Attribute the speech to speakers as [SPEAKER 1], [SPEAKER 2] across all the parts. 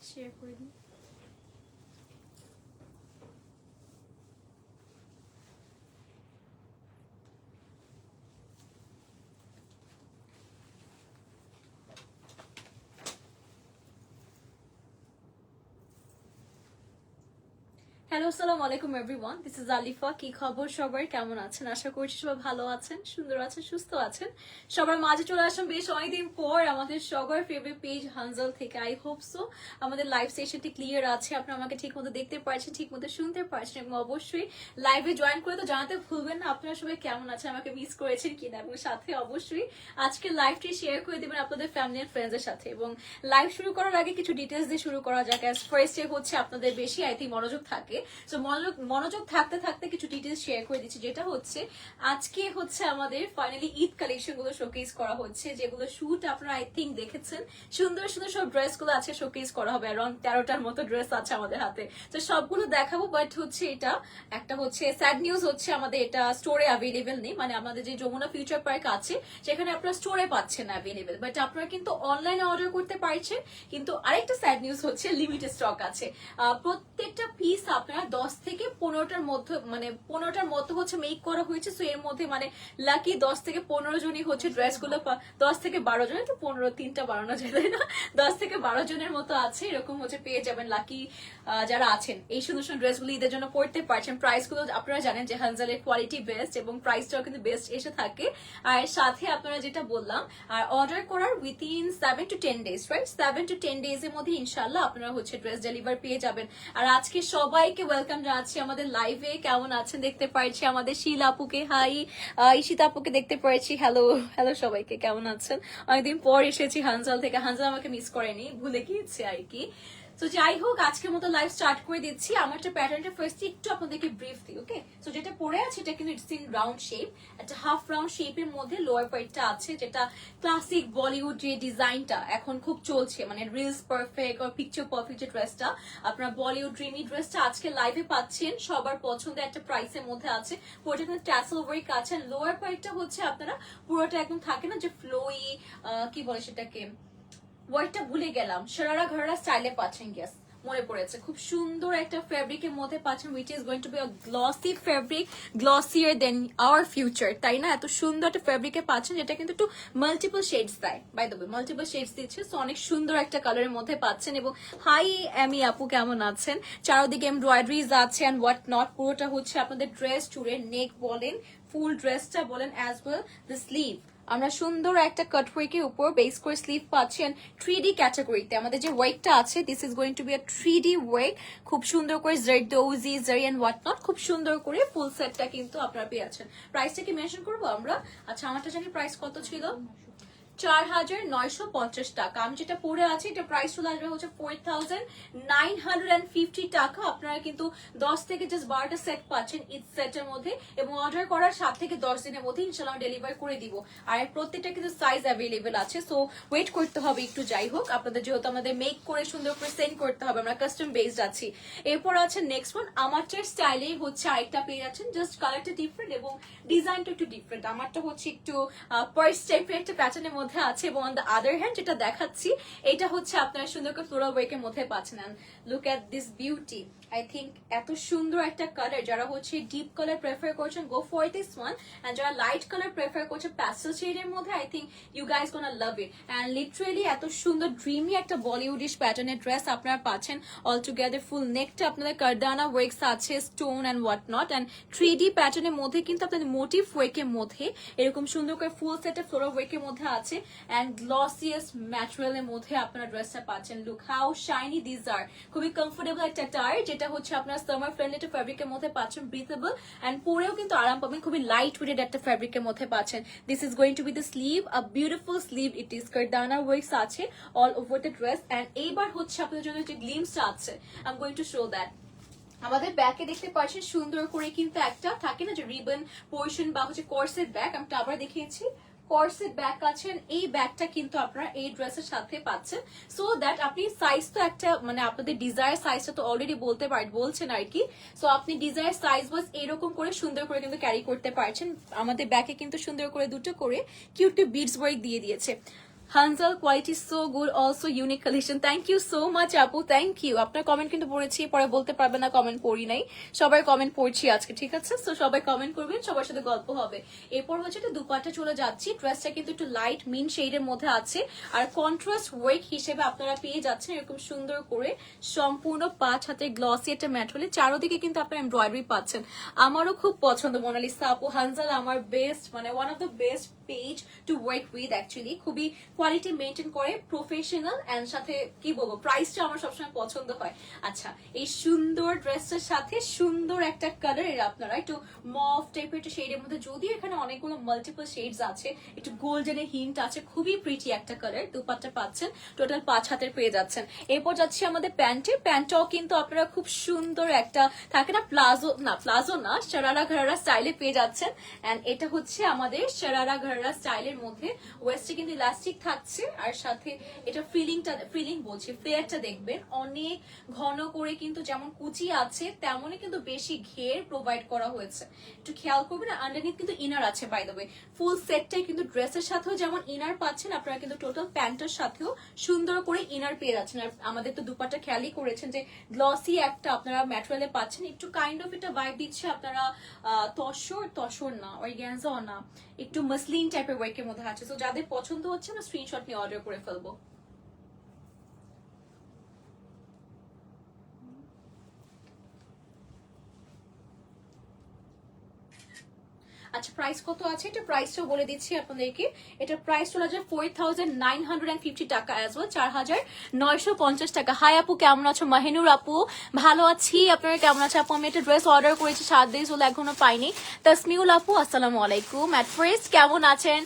[SPEAKER 1] Share করে দিই। Hello, আসসালামু আলাইকুম এভরিওয়ান, দিস ইজ আলিফা। কি খবর সবার, কেমন আছেন? আশা করছি সবাই ভালো আছেন, সুন্দর আছেন, সুস্থ আছেন। সবার মাঝে চলে আসলাম বেশ অনেকদিন পর আমাদের সবার ফেভারিট পেজ হানজাল থেকে। আই হোপ সো আমাদের লাইভ সেশনটি ক্লিয়ার আছে, আপনারা আমাকে ঠিক মতো দেখতে পাচ্ছেন, ঠিক মতো শুনতে পাচ্ছেন, এবং অবশ্যই লাইভে জয়েন করে তো জানাতে ভুলবেন না আপনারা সবাই কেমন আছেন, আমাকে মিস করেছেন কিনা, এবং সাথে অবশ্যই আজকে লাইভটি শেয়ার করে দেবেন আপনাদের ফ্যামিলি এন্ড ফ্রেন্ডসের সাথে। এবং লাইভ শুরু করার আগে কিছু ডিটেলস দিয়ে শুরু করা যাক। ফার্স্টে হচ্ছে আপনাদের বেশি আই থিঙ্ক মনোযোগ থাকে, তো মনোযোগ থাকতে থাকতে কিছু ডিটেলস শেয়ার করে দিচ্ছি। যেটা হচ্ছে আজকে হচ্ছে আমাদের ফাইনালি ঈদ কালেকশন গুলো শোকেস করা হচ্ছে, যেগুলো শুট আপনারা আই থিঙ্ক দেখেছেন। সুন্দর সুন্দর সব ড্রেস গুলো আজকে শোকেস করা হবে, অ্যারাউন্ড 13টার মতো ড্রেস আছে আমাদের হাতে, তো সবগুলো দেখাবো। বাট হচ্ছে এটা একটা হচ্ছে স্যাড নিউজ হচ্ছে, আমাদের এটা স্টোরে অ্যাভেলেবেল নেই। মানে আমাদের যে যমুনা ফিউচার পার্ক আছে সেখানে আপনারা স্টোরে পাচ্ছেন অ্যাভেলেবেল, বাট আপনারা কিন্তু অনলাইনে অর্ডার করতে পারছেন। কিন্তু আরেকটা স্যাড নিউজ হচ্ছে লিমিটেড স্টক আছে। প্রত্যেকটা পিস আপনারা 10 থেকে 15টার মধ্যে, মানে 15টার মতো হচ্ছে মেক করা হয়েছে। সো এর মধ্যে মানে লাকি 10 থেকে 15 জনই হচ্ছে ড্রেস গুলো, 10 থেকে 12 জন, তো 15 3টা বাড়ানো যায় তাই না, 10 থেকে 12 জনের মতো আছে, এরকম হচ্ছে পেয়ে যাবেন লাকি যারা আছেন। এই সুন্দর সুন্দর ড্রেস গুলো ঈদের জন্য পড়তে পারছেন। প্রাইস গুলো আপনারা জানেন যে হানজালের কোয়ালিটি বেস্ট, এবং প্রাইসটাও কিন্তু বেস্ট এসে থাকে। আর সাথে আপনারা যেটা বললাম, আর অর্ডার করার within 7 to 10 days, right, 7 to 10 days এর মধ্যে ইনশাল্লাহ আপনারা হচ্ছে ড্রেস ডেলিভার পেয়ে যাবেন। আর আজকে সবাইকে ওয়েলকাম জানাচ্ছি আমাদের লাইভে। কেমন আছেন দেখতে পাচ্ছি, আমাদের শিলা আপুকে হাই, ঈশিতা আপুকে দেখতে পাচ্ছি, হ্যালো হ্যালো সবাইকে, কেমন আছেন? অনেকদিন পর এসেছি হানজাল থেকে, হানজাল আমাকে মিস করেনি, ভুলে গিয়েছে আর কি। তো যাই হোক, আজকের মতো লাইভ স্টার্ট করে দিচ্ছি। আমার একটা প্যাটার্নটা ফার্স্ট একটু আপনাদেরকে ব্রিফ দিই, ওকে? সো যেটা পরে আছে এটা কিন্তু ইটস ইন রাউন্ড শেপ, একটা হাফ রাউন্ড শেপের মধ্যে লোয়ার পার্টটা আছে, যেটা ক্লাসিক বলিউড যে ডিজাইনটা এখন খুব চলছে, মানে রিলস পারফেক্ট আর পিকচার পারফেক্ট যে ড্রেসটা, আপনার বলিউড ড্রিমি ড্রেসটা আজকে লাইভে পাচ্ছেন সবার পছন্দের একটা প্রাইসের মধ্যে আছে। পুরোটা কিন্তু ট্যাসেল ওয়ার্ক আছে। লোয়ার পার্টটা হচ্ছে আপনারা পুরোটা একদম থাকে না যে ফ্লোই, কি বলে সেটাকে, ওয়ার্ডটা ভুলে গেলাম, শরারা ঘরারা স্টাইলে পাচ্ছেন। গেস মনে পড়েছে, খুব সুন্দর একটা ফ্যাব্রিকের মধ্যে পাচ্ছেন, which is going to be a glossy fabric, glossier than our future, তাই না? এত সুন্দর একটা ফ্যাব্রিকে পাচ্ছেন, যেটা কিন্তু একটু মাল্টিপল শেডস দেয়, by the way multiple shades দিচ্ছে। সো অনেক সুন্দর একটা কালারের মধ্যে পাচ্ছেন। এবং হাই এমি আপু, কেমন আছেন? চারদিকে এমব্রয়ডারিজ আছে অ্যান্ড হোয়াট নট। পুরোটা হচ্ছে আপনাদের ড্রেস চুড়ে নেক বলেন, ফুল ড্রেসটা বলেন, অ্যাজ ওয়েল দ্য স্লিভ। আমরা সুন্দর একটা কাটওয়ার্কের উপর বেস করে স্লিভ পাচ্ছি। এন্ড 3D ক্যাটাগরিতে আমাদের যে ওয়ার্কটা আছে, this is going to be a 3D work, খুব সুন্দর করে জারদৌজি জারি এন্ড হোয়াট নট, খুব সুন্দর করে ফুল সেটটা কিন্তু আপনারা পেয়ে যাচ্ছেন। প্রাইসটা কি মেনশন করবো আমরা? আচ্ছা, আমারটা জানি প্রাইস কত ছিল, 4950 টাকা। আমি যেটা পরে আছি এটা প্রাইস চলে আসবে হচ্ছে 4950 টাকা। আপনারা কিন্তু 10 থেকে জাস্ট 12টা সেট পাচ্ছেন ঈদ সেটের মধ্যে, এবং অর্ডার করার 7 থেকে 10 দিনের মধ্যে ইনশাআল্লাহ ডেলিভার করে দিব। আর প্রত্যেকটা কিন্তু সাইজ অ্যাভেলেবেল আছে, সো ওয়েট করতে হবে একটু। যাই হোক, আপনাদের যেহেতু আমাদের মেক করে সুন্দর করে সেন্ড করতে হবে, আমরা কাস্টম বেসড আছি। এরপর আছে নেক্সট ওয়ান, আমারটার স্টাইলেই হচ্ছে আরেকটা পেয়ে যাচ্ছেন, জাস্ট কালারটা ডিফারেন্ট এবং ডিজাইনটা একটু ডিফারেন্ট। আমারটা হচ্ছে একটু পার্স টাইপের একটা প্যাটার্নের মধ্যে আছে, এবং অন দ্য আদার হ্যান্ড যেটা দেখাচ্ছি এটা হচ্ছে আপনারা সুন্দর করে ফ্লোরাল ওয়ার্কের মধ্যে পাচ্ছেন। Look at this beauty, I think এত সুন্দর একটা কালার। যারা হচ্ছে ডিপ কালার প্রেফার করছেন, go for this one. And যারা লাইট কালার প্রেফার করছেন প্যাস্টেল শেডের মধ্যে, I think you guys gonna love it. And literally এত সুন্দর ড্রিমি একটা বলিউডিশ প্যাটার্নের ড্রেস আপনারা পাচ্ছেন। অল টুগেদার ফুল নেকটা আপনাদের কারদানা ওয়ার্কস আছে, stone and what not, and 3D প্যাটার্নের মধ্যে কিন্তু আপনাদের মোটিভ ওয়ার্কের মধ্যে এরকম সুন্দর করে ফুল সেটে ফ্লোরাল ওয়ার্কের মধ্যে আছে। এন্ড গ্লসিয়াস ম্যাটেরিয়ালের মধ্যে আপনারা ড্রেসটা পাচ্ছেন। লুক হাউ শাইনি দিস আর, খুবই কমফোর্টেবল একটা টায়ার, যেটা হচ্ছে আপনার সামার ফ্রেন্ডলি একটা ফ্যাব্রিকের মধ্যে পাচ্ছেন, ব্রিথেবল এন্ড পরেও কিন্তু আরাম পাবেন। খুবই লাইট ওয়েটেড একটা ফ্যাব্রিকের মধ্যে পাচ্ছেন। This is going to be the sleeve, a beautiful sleeve it is. কারদানা ওয়ার্কস আছে all over the dress. And এইবার হচ্ছে আপনাদের জন্য যে গ্লিমসটা আছে, I am going to show that. আমাদের ব্যাকে দেখতে পাচ্ছেন সুন্দর করে কিন্তু একটা থাকে না যে রিবন পোর্শন বা হচ্ছে কর্সেট ব্যাগ, আমি আবার দেখিয়েছি, কর্সেট ব্যাগ আছেন। এই ব্যাগটা কিন্তু আপনারা এই ড্রেসের সাথে পাচ্ছেন, সো দ্যাট আপনি সাইজ তো একটা মানে আপনাদের ডিজায়ার সাইজটা তো অলরেডি বলছেন আর কি। সো আপনি ডিজায়ার সাইজ ওয়াজ এরকম করে সুন্দর করে কিন্তু ক্যারি করতে পারছেন। আমাদের ব্যাগে কিন্তু সুন্দর করে দুটো করে কিউট বিডস ওয়ার্ক দিয়ে দিয়েছে। Hanzal quality so good, also unique collection. Thank you so much আপু, থ্যাংক ইউ। আপনার কমেন্ট কিন্তু পড়েছি, পরে বলতে পারবে না কমেন্ট পড়ি নাই। সবাই কমেন্ট পড়ছি আজকে, ঠিক আছে? সো সবাই কমেন্ট করবেন, সবার সাথে গল্প হবে। এরপর হচ্ছে একটা দুপাট্টা চলে যাচ্ছি। ড্রেসটা কিন্তু একটু লাইট মিন শেডের মধ্যে আছে, আর কন্ট্রাস্ট ওয়ার্ক হিসেবে আপনারা পেয়ে যাচ্ছেন এরকম সুন্দর করে সম্পূর্ণ 5 হাতের গ্লসি একটা ম্যাটেরিয়াল। চারোদিকে কিন্তু আপনারা এমব্রয়ডারি পাচ্ছেন। আমারও খুব পছন্দ মোনালিসা আপু। হানজাল আমার বেস্ট, মানে one of the best page to work with actually. খুবই কোয়ালিটি মেনটেন করে, প্রফেশনাল, এন্ড সাথে কি বলবো, প্রাইসটা আমার সবসময় পছন্দ হয়। আচ্ছা, এই সুন্দর ড্রেসটার সাথে সুন্দর একটা কালার, আপনারা একটু মফ টাইপের একটা শেডের মধ্যে, যদিও এখানে অনেকগুলো মাল্টিপল শেডস আছে, একটু গোল্ডেনের হিন্ট আছে, খুবই প্রিটি একটা কালার। দুপাট্টা পাচ্ছেন, টোটাল 5 হাতের পেয়ে যাচ্ছেন। এরপর যাচ্ছি আমাদের প্যান্টে। প্যান্টটাও কিন্তু আপনারা খুব সুন্দর একটা থাকে না, প্লাজো না, শারারা ঘারারা স্টাইলে পেয়ে যাচ্ছেন। এন্ড এটা হচ্ছে আমাদের শারারা ঘারারা স্টাইলের মধ্যে। ওয়েস্টে কিন্তু ইলাস্টিক থাকছে, আর সাথে এটা ফিলিং বলছি, ফ্লেয়ারটা দেখবেন অনেক ঘন করে, কিন্তু যেমন কুচি আছে তেমনই কিন্তু বেশি ঘের প্রোভাইড করা হয়েছে। একটু খেয়াল করবেন। আন্ডারনিথ কিন্তু ইনার আছে, বাই দ্য ওয়ে। ফুল সেটটাই কিন্তু ড্রেসের সাথেও যেমন ইনার পাচ্ছেন, আপনারা কিন্তু টোটাল প্যান্টের সাথেও সুন্দর করে ইনার পেয়ে যাচ্ছেন। আর আমাদের তো দুপাট্টা খেয়ালই করেছেন যে গ্লসি একটা আপনারা ম্যাটেরিয়ালে পাচ্ছেন। একটু কাইন্ড অফ এটা ভাইব দিচ্ছে আপনারা তসর না, অর্গানজা না, একটু মসলিন টাইপের ওয়ার্কের মধ্যে আছে। তো যাদের পছন্দ হচ্ছে আমরা স্ক্রিনশট নিয়ে অর্ডার করে ফেলবো। আচ্ছা, প্রাইস কত আছে এটা প্রাইসটাও বলে দিচ্ছি আপনাদেরকে। এটা প্রাইস চলে যায় 4950 টাকা, অ্যাজ ওয়েল 4950 টাকা। হাই আপু, কেমন আছো? মাহিনুর আপু, ভালো আছি, আপনারা কেমন আছে আপু? আমি একটা ড্রেস অর্ডার করেছি 7 দিন হলো, এখনো পাইনি। তাসমিউল আপু, আসসালামু আলাইকুম। এট ফার্স্ট কেমন আছেন?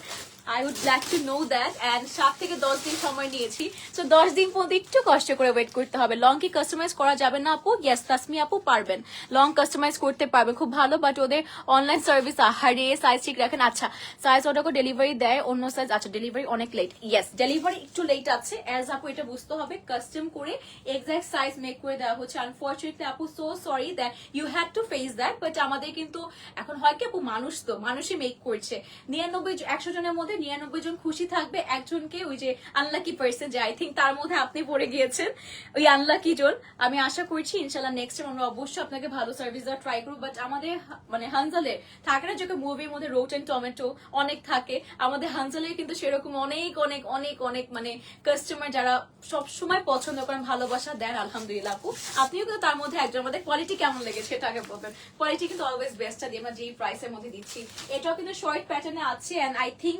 [SPEAKER 1] I would like to know that, and 7 থেকে 10 দিন সময় নিয়েছি, তো 10 দিন পর্যন্ত একটু কষ্ট করে ওয়েট করতে হবে। লং কি কাস্টমাইজ করা যাবে না আপু? ইয়েস, তাসমি আপু পারবেন, লং কাস্টমাইজ করতে পারবেন, খুব ভালো। বাট ওদের অনলাইন সার্ভিস আহারে সাইজ ঠিক রাখেন। আচ্ছা, সাইজ অর্ডার করে ডেলিভারি দেয় অন্য সাইজ। আচ্ছা, ডেলিভারি অনেক লেট। ইয়েস, ডেলিভারি একটু লেট আছে, অ্যাজ আপু এটা বুঝতে হবে। কাস্টম করে এক্সাক্ট সাইজ মেক করে দেওয়া হচ্ছে। আনফর্চুনেটলি আপু, so sorry that you had to face that. But আমাদের কিন্তু এখন হয় কি আপু, মানুষ তো মানুষই মেক করছে। 100 জনের মধ্যে 99 জন খুশি থাকবে, একজনকে ওই যে আনলাকি পার্সন, যে আই থিঙ্ক তার মধ্যে আপনি পড়ে গিয়েছেন, ওই আনলাকি জন। আমি আশা করছি ইনশাল্লাহ নেক্সট টাইম আমরা অবশ্যই আপনাকে ভালো সার্ভিস দেওয়ার ট্রাই করবো। বাট আমাদের মানে হানজালে থাকে না যে মুভির মধ্যে রোটেন টমেটো অনেক থাকে, আমাদের হানজালের কিন্তু সেরকম অনেক অনেক অনেক অনেক মানে কাস্টমার যারা সব সময় পছন্দ করেন, ভালোবাসা দেন। আলহামদুলিল্লাহ আপু, আপনিও কিন্তু তার মধ্যে একজন। আমাদের কোয়ালিটি কেমন লেগেছে সেটা আগে বলবেন। কোয়ালিটি কিন্তু অলওয়েজ বেস্টটা দিই আমরা, যেই প্রাইসের মধ্যে দিচ্ছি। এটাও কিন্তু শর্ট প্যাটার্নে আছে, and I think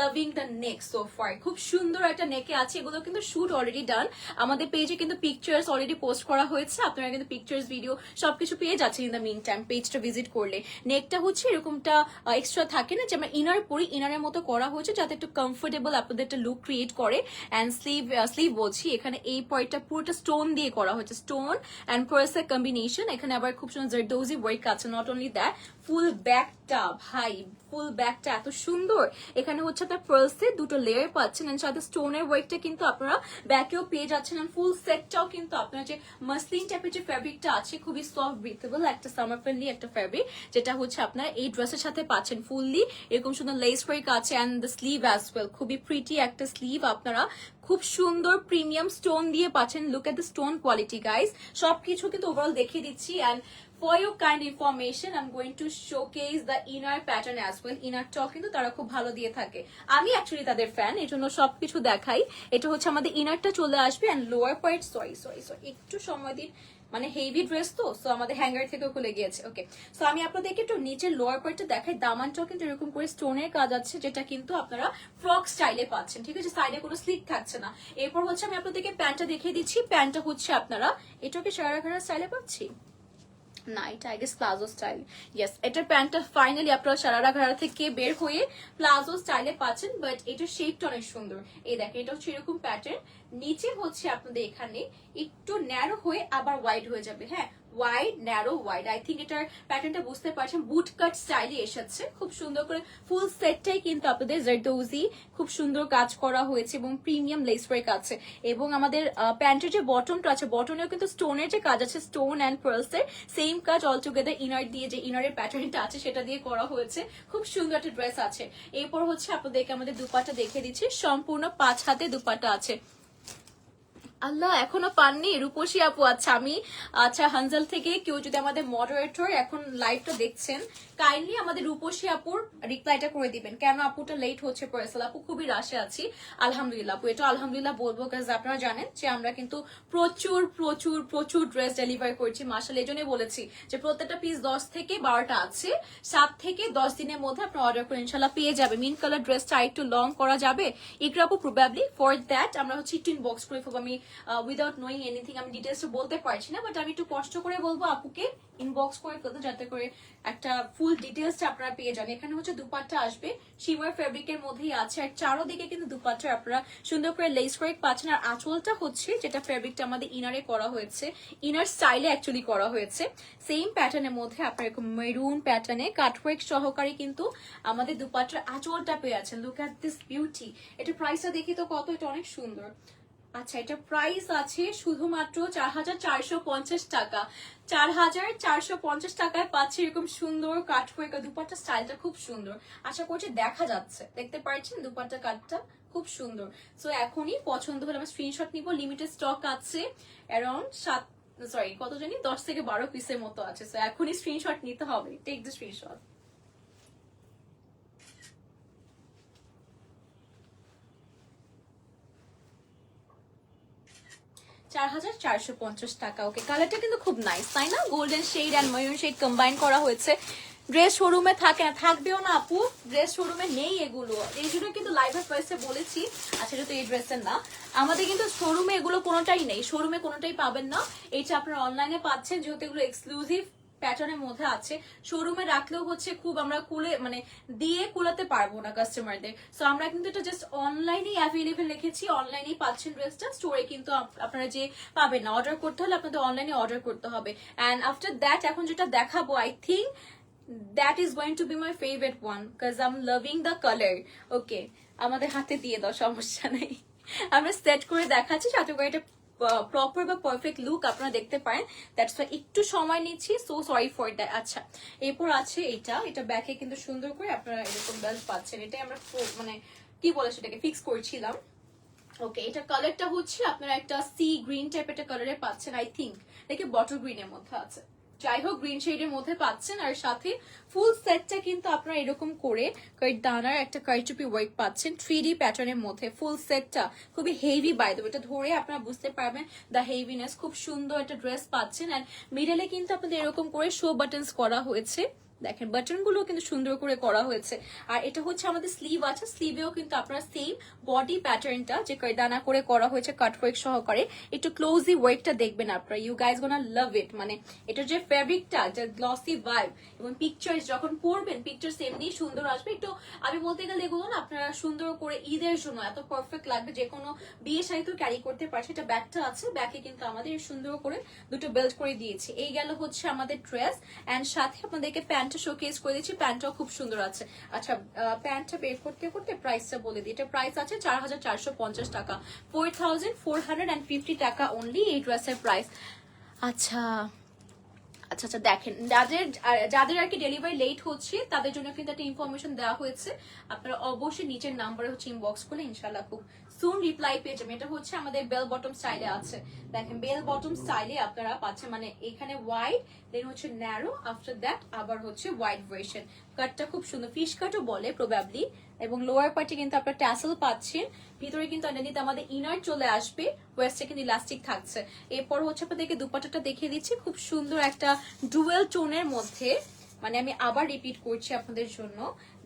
[SPEAKER 1] loving the neck so far. খুব সুন্দর একটা নেকে আছে। এগুলো কিন্তু শুট অলরেডি ডান। আমাদের পেজে কিন্তু পিকচার্স অলরেডি পোস্ট করা হয়েছে, আপনারা কিন্তু পিকচার্স ভিডিও সবকিছু পেয়ে যাচ্ছেন ইন দ্য মিন টাইম পেজটা ভিজিট করলে। নেকটা হচ্ছে এরকমটা এক্সট্রা থাকে না, যে আমরা ইনার পরি, ইনারের মতো করা হয়েছে যাতে একটু কমফোর্টেবল আপনাদের একটা লুক ক্রিয়েট করে। অ্যান্ড স্লিভ বলছি, এখানে এই পয়েন্টটা পুরোটা স্টোন দিয়ে করা হয়েছে, স্টোন অ্যান্ড পার্সের কম্বিনেশন। এখানে আবার খুব সুন্দর জারদৌজি ওয়ার্ক আছে। নট অনলি দ্যাট, ফুল ব্যাকটা ভাই, ফুল ব্যাকটা এত সুন্দর। এখানে হচ্ছে আপনার পার্লসে দুটো লেয়ার পাচ্ছেন, এন্ড সাথে স্টোনের ওয়ার্কটা কিন্তু আপনারা ব্যাকেও পেয়ে যাচ্ছেন। এন্ড ফুল সেটটাও কিন্তু আপনার যে মাসলিন টাইপের যে ফ্যাব্রিকটা আছে, খুবই সফট ব্রিথেবল একটা সামার ফ্রেন্ডলি একটা ফ্যাব্রিক, যেটা হচ্ছে আপনারা এই ড্রেসের সাথে পাচ্ছেন। ফুললি এরকম সুন্দর লেস ওয়ার্ক আছে, and the sleeve as well, খুবই প্রিটি একটা স্লিভ আপনারা খুব সুন্দর প্রিমিয়াম স্টোন দিয়ে পাচ্ছেন। Look at the stone quality guys, সবকিছু কিন্তু ওভারঅল দেখিয়ে দিচ্ছি। And for your kind information I'm going to showcase the inner pattern as well. inner টাও কিন্তু তারা খুব ভালো দিয়ে থাকে, আমি অ্যাকচুয়ালি তাদের ফ্যান, এই জন্য সবকিছু দেখাই। এটা হচ্ছে আমাদের ইনারটা চলে আসবে, এন্ড লোয়ার পার্ট সরি একটু সময় দিন, মানে হেভি ড্রেস তো, সো আমাদের হ্যাঙ্গার থেকে খুলে গিয়েছে। ওকে, সো আমি আপনাদেরকে একটু নিচের লোয়ার পার্টটা দেখাই। দামানটাও কিন্তু এরকম করে স্টোনের কাজ আছে, যেটা কিন্তু আপনারা ফ্রক স্টাইলে পাচ্ছেন, ঠিক আছে? সাইডে কোনো স্লিক থাকছে না। এরপর হচ্ছে আমি আপনাদেরকে প্যান্টটা দেখিয়ে দিচ্ছি। প্যান্টটা হচ্ছে আপনারা এটাকে সারা ঘাড়া স্টাইলে পাচ্ছি না, এটা I guess palazzo style. Yes, এটার প্যান্টটা ফাইনালি আপনারা সারারা ঘাড়া থেকে বের হয়ে প্লাজো স্টাইলে পাচ্ছেন, বাট এটার শেপটা অনেক সুন্দর। এই দেখেন, এটা হচ্ছে এরকম প্যাটার্ন, নিচে হচ্ছে আপনাদের এখানে একটু ন্যারো হয়ে আবার ওয়াইড হয়ে যাবে। হ্যাঁ, wide narrow wide, I think এটার প্যাটার্নটা বুঝতে পারছেন, বুট কাট স্টাইলে এসেছে খুব সুন্দর করে। ফুল সেটটাই কিন্তু আপনাদের জারদৌজি খুব সুন্দর কাজ করা হয়েছে এবং প্রিমিয়াম লেস ওয়ার্ক আছে। এবং আমাদের প্যান্টের যে বটমটা আছে, বটমেও কিন্তু স্টোনের যে কাজ আছে, স্টোন অ্যান্ড পার্লস এর সেম কাজ অল টুগেদার ইনার দিয়ে, যে ইনারের প্যাটার্নটা আছে সেটা দিয়ে করা হয়েছে। খুব সুন্দর একটা ড্রেস আছে। এরপর হচ্ছে আপনাদেরকে আমাদের দুপাট্টা দেখিয়ে দিচ্ছি, সম্পূর্ণ 5 হাতে দুপাট্টা আছে। আল্লাহ, এখনো পাননি রূপসী আপু? আচ্ছা, আমি আচ্ছা হানজাল থেকে কেউ যদি আমাদের মডারেটর এখন লাইভটা দেখছেন, কাইন্ডলি আমাদের রূপসী আপুর রিপ্লাইটা করে দিবেন, কেন আপুটা লেট হচ্ছে। পয়সাল আপু, খুবই রাশে আছি। আলহামদুলিল্লাহ আপু, এটা আলহামদুলিল্লাহ বলবো, কাজ আপনারা জানেন যে আমরা কিন্তু প্রচুর প্রচুর প্রচুর ড্রেস ডেলিভারি করছি মাশাআল্লাহ। এই জন্যই বলেছি যে প্রত্যেকটা পিস 10 থেকে 12টা আছে, 7 থেকে 10 দিনের মধ্যে আপনার অর্ডার করে ইনশাল্লাহ পেয়ে যাবে। মিন কালার ড্রেসটা একটু লং করা যাবে ইকরা আপু, প্রবাবলি ফর দ্যাট আমরা হচ্ছে একটু ইনবক্স করে ফেলবো। আমি উইদাউট নোয়িং এনিথিং আমি ডিটেলস বলতে পারছি না, বাট আমি একটু কষ্ট করে বলবো আপুকে ইনবক্স করে ফেলতে, যাতে করে একটা ফুল ডিটেলসটা আপনারা পেয়ে যান। এখানে হচ্ছে দুপাট্টা আসবে শিমার ফেব্রিকের মধ্যেই আছে, আর চারোদিকে কিন্তু দুপাট্টা আপনারা সুন্দর করে লেস ওয়ার্ক পাচ্ছেন। আর আঁচলটা হচ্ছে যেটা ফেব্রিকটা আমাদের ইনারে করা হয়েছে, ইনার স্টাইলে অ্যাকচুয়ালি করা হয়েছে, সেম প্যাটার্নের মধ্যে আপনার এরকম মেরুন প্যাটার্নে কাটওয়ার্ক সহকারী কিন্তু আমাদের দুপাট্টার আঁচলটা পেয়ে আছেন। Look at this beauty. এটা প্রাইসটা দেখি তো কত, এটা অনেক সুন্দর। আচ্ছা, এটা প্রাইস আছে শুধুমাত্র 4450 টাকা। 4450 টাকায় পাচ্ছে এরকম সুন্দর কাটওয়ার্ক দুপাট্টা, স্টাইলটা খুব সুন্দর। আশা করছি দেখা যাচ্ছে, দেখতে পাচ্ছেন দুপাট্টা কাটটা খুব সুন্দর। সো এখনই পছন্দ হলে আমরা স্ক্রিনশট নিব, লিমিটেড স্টক আছে অ্যারাউন্ড 10 থেকে 12 পিসের মতো আছে। সো এখনই স্ক্রিনশট নিতে হবে, টেক দ্য স্ক্রিনশট। 4450 টাকা। ওকে, কালারটা কিন্তু খুব নাইস, তাই না? গোল্ডেন শেড অ্যান্ড ময়ূর শেড কম্বাইন করা হয়েছে। ড্রেস শোরুমে থাকে না, থাকবেও না আপু, ড্রেস শোরুমে নেই এগুলো, এই জন্য কিন্তু লাইভের প্রাইসে বলেছি। আচ্ছা, এটা তো এই ড্রেসের না, আমাদের কিন্তু শোরুমে এগুলো কোনোটাই নেই, শোরুমে কোনোটাই পাবেন না। এইটা আপনারা অনলাইনে পাচ্ছেন, যেহেতু এগুলো এক্সক্লুসিভ প্যাটার্নের মধ্যে আছে। শোরুমে রাখলেও হচ্ছে খুব আমরা কুলে মানে দিয়ে কুলাতে পারবো না কাস্টমারদের। সো আমরা কিন্তু এটা জাস্ট অনলাইনেই অ্যাভেলেবেল রেখেছি, অনলাইনেই পাচ্ছেন ড্রেসটা, স্টোরে কিন্তু আপনারা যে পাবেন না। অর্ডার করতে হলে আপনাদের অনলাইনে অর্ডার করতে হবে। অ্যান্ড আফটার দ্যাট এখন যেটা দেখাবো, I think that is going to be my favorite one because I'm loving the color. Okay, আমাদের হাতে দিয়ে দাও, সমস্যা নেই, আমরা সেট করে দেখাচ্ছি যাতে করে এটা প্রপার বা পারফেক্ট লুক আপনারা দেখতে পারেন। দ্যাটস ওয়াই একটু সময় নিচ্ছি, সো সরি ফর দ্যাট। আচ্ছা, এরপর আছে এটা ব্যাকে কিন্তু সুন্দর করে আপনারা এরকম বেল্ট পাচ্ছেন। এটাই আমরা মানে কি বলে সেটাকে ফিক্স করছিলাম। ওকে, এটা কালারটা হচ্ছে আপনারা একটা সি গ্রিন টাইপ একটা কালারে পাচ্ছেন, আই থিঙ্ক দেখে বটল গ্রিনের মধ্যে আছে, যাই হোক গ্রিন শেডের মধ্যে পাচ্ছেন। আর সাথে ফুল সেটটা কিন্তু আপনারা এরকম করে দানার একটা কারচুপি ওয়ার্ক পাচ্ছেন 3D প্যাটার্নের মধ্যে। ফুল সেটটা খুবই হেভি, বাই দ্য ওয়ে এটা ধরে আপনারা বুঝতে পারবেন দ্য হেভিনেস। খুব সুন্দর একটা ড্রেস পাচ্ছেন। এন্ড মিডলে কিন্তু আপনাদের এরকম করে শো বাটনস করা হয়েছে, দেখেন বাটন গুলো কিন্তু সুন্দর করে করা হয়েছে। আর এটা হচ্ছে আমাদের স্লিভ আছে, স্লিভেও কিন্তু আপনারা সেম বডি প্যাটার্নটা যে দানা করে করা হয়েছে কাটওয়ার্ক সহকারে। একটু ক্লোজি ওয়ার্কটা দেখবেন আপনারা, ইউ গাইজ গোনা লাভ ইট। মানে এটার যে ফেব্রিকটা, যে গ্লসি ভাইব, এবং পিকচার যখন পরবেন পিকচার এমনি সুন্দর আসবে। একটু আমি বলতে গেলে এগুলো না আপনারা সুন্দর করে ঈদের জন্য এত পারফেক্ট লাগবে, যে কোনো বিয়ে শাড়িতেও ক্যারি করতে পারছে। এটা ব্যাগটা আছে, ব্যাগে কিন্তু আমাদের সুন্দর করে দুটো বেল্ট করে দিয়েছি। এই গেল হচ্ছে আমাদের ড্রেস, এন্ড সাথে আপনাদেরকে প্যান্টটা শোকেস করে দিচ্ছি, প্যান্টটাও খুব সুন্দর আছে। আচ্ছা, প্যান্টটা বের করতে করতে প্রাইসটা বলে দিই। এটা প্রাইস আছে 4450 টাকা, 4450 টাকা অনলি এই ড্রেসের প্রাইস। আচ্ছা আচ্ছা আচ্ছা, দেখেন যাদের আর কি ডেলিভারি লেট হচ্ছে তাদের জন্য কিন্তু একটা ইনফরমেশন দেওয়া হয়েছে। আপনারা অবশ্যই নিচের নাম্বারে হচ্ছে ইনবক্স করলে ইনশাল্লাহ খুব সুন রিপ্লাই পেয়ে যাবেন। এটা হচ্ছে আমাদের বেল বটম স্টাইলে আছে, দেখেন বেল বটম স্টাইলে আপনারা পাচ্ছেন, মানে এখানে ওয়াইড, দেন হচ্ছে ন্যারো, আফটার দ্যাট আবার হচ্ছে ওয়াইড ভার্সন। কাটটা খুব সুন্দর, ফিশ কাটও বলে প্রবাবলি। এবং লোয়ার পার্টে কিন্তু আপনারা ট্যাসেল পাচ্ছেন, ভিতরে কিন্তু আন্ডারনিথ আমাদের ইনার চলে আসবে, ওয়েস্টে কিন্তু ইলাস্টিক থাকছে। এরপর হচ্ছে আপনাদেরকে দুপাট্টাটা দেখিয়ে দিচ্ছি, খুব সুন্দর একটা ডুয়েল টোনের মধ্যে, মানে আমি আবার রিপিট করছি আপনাদের জন্য,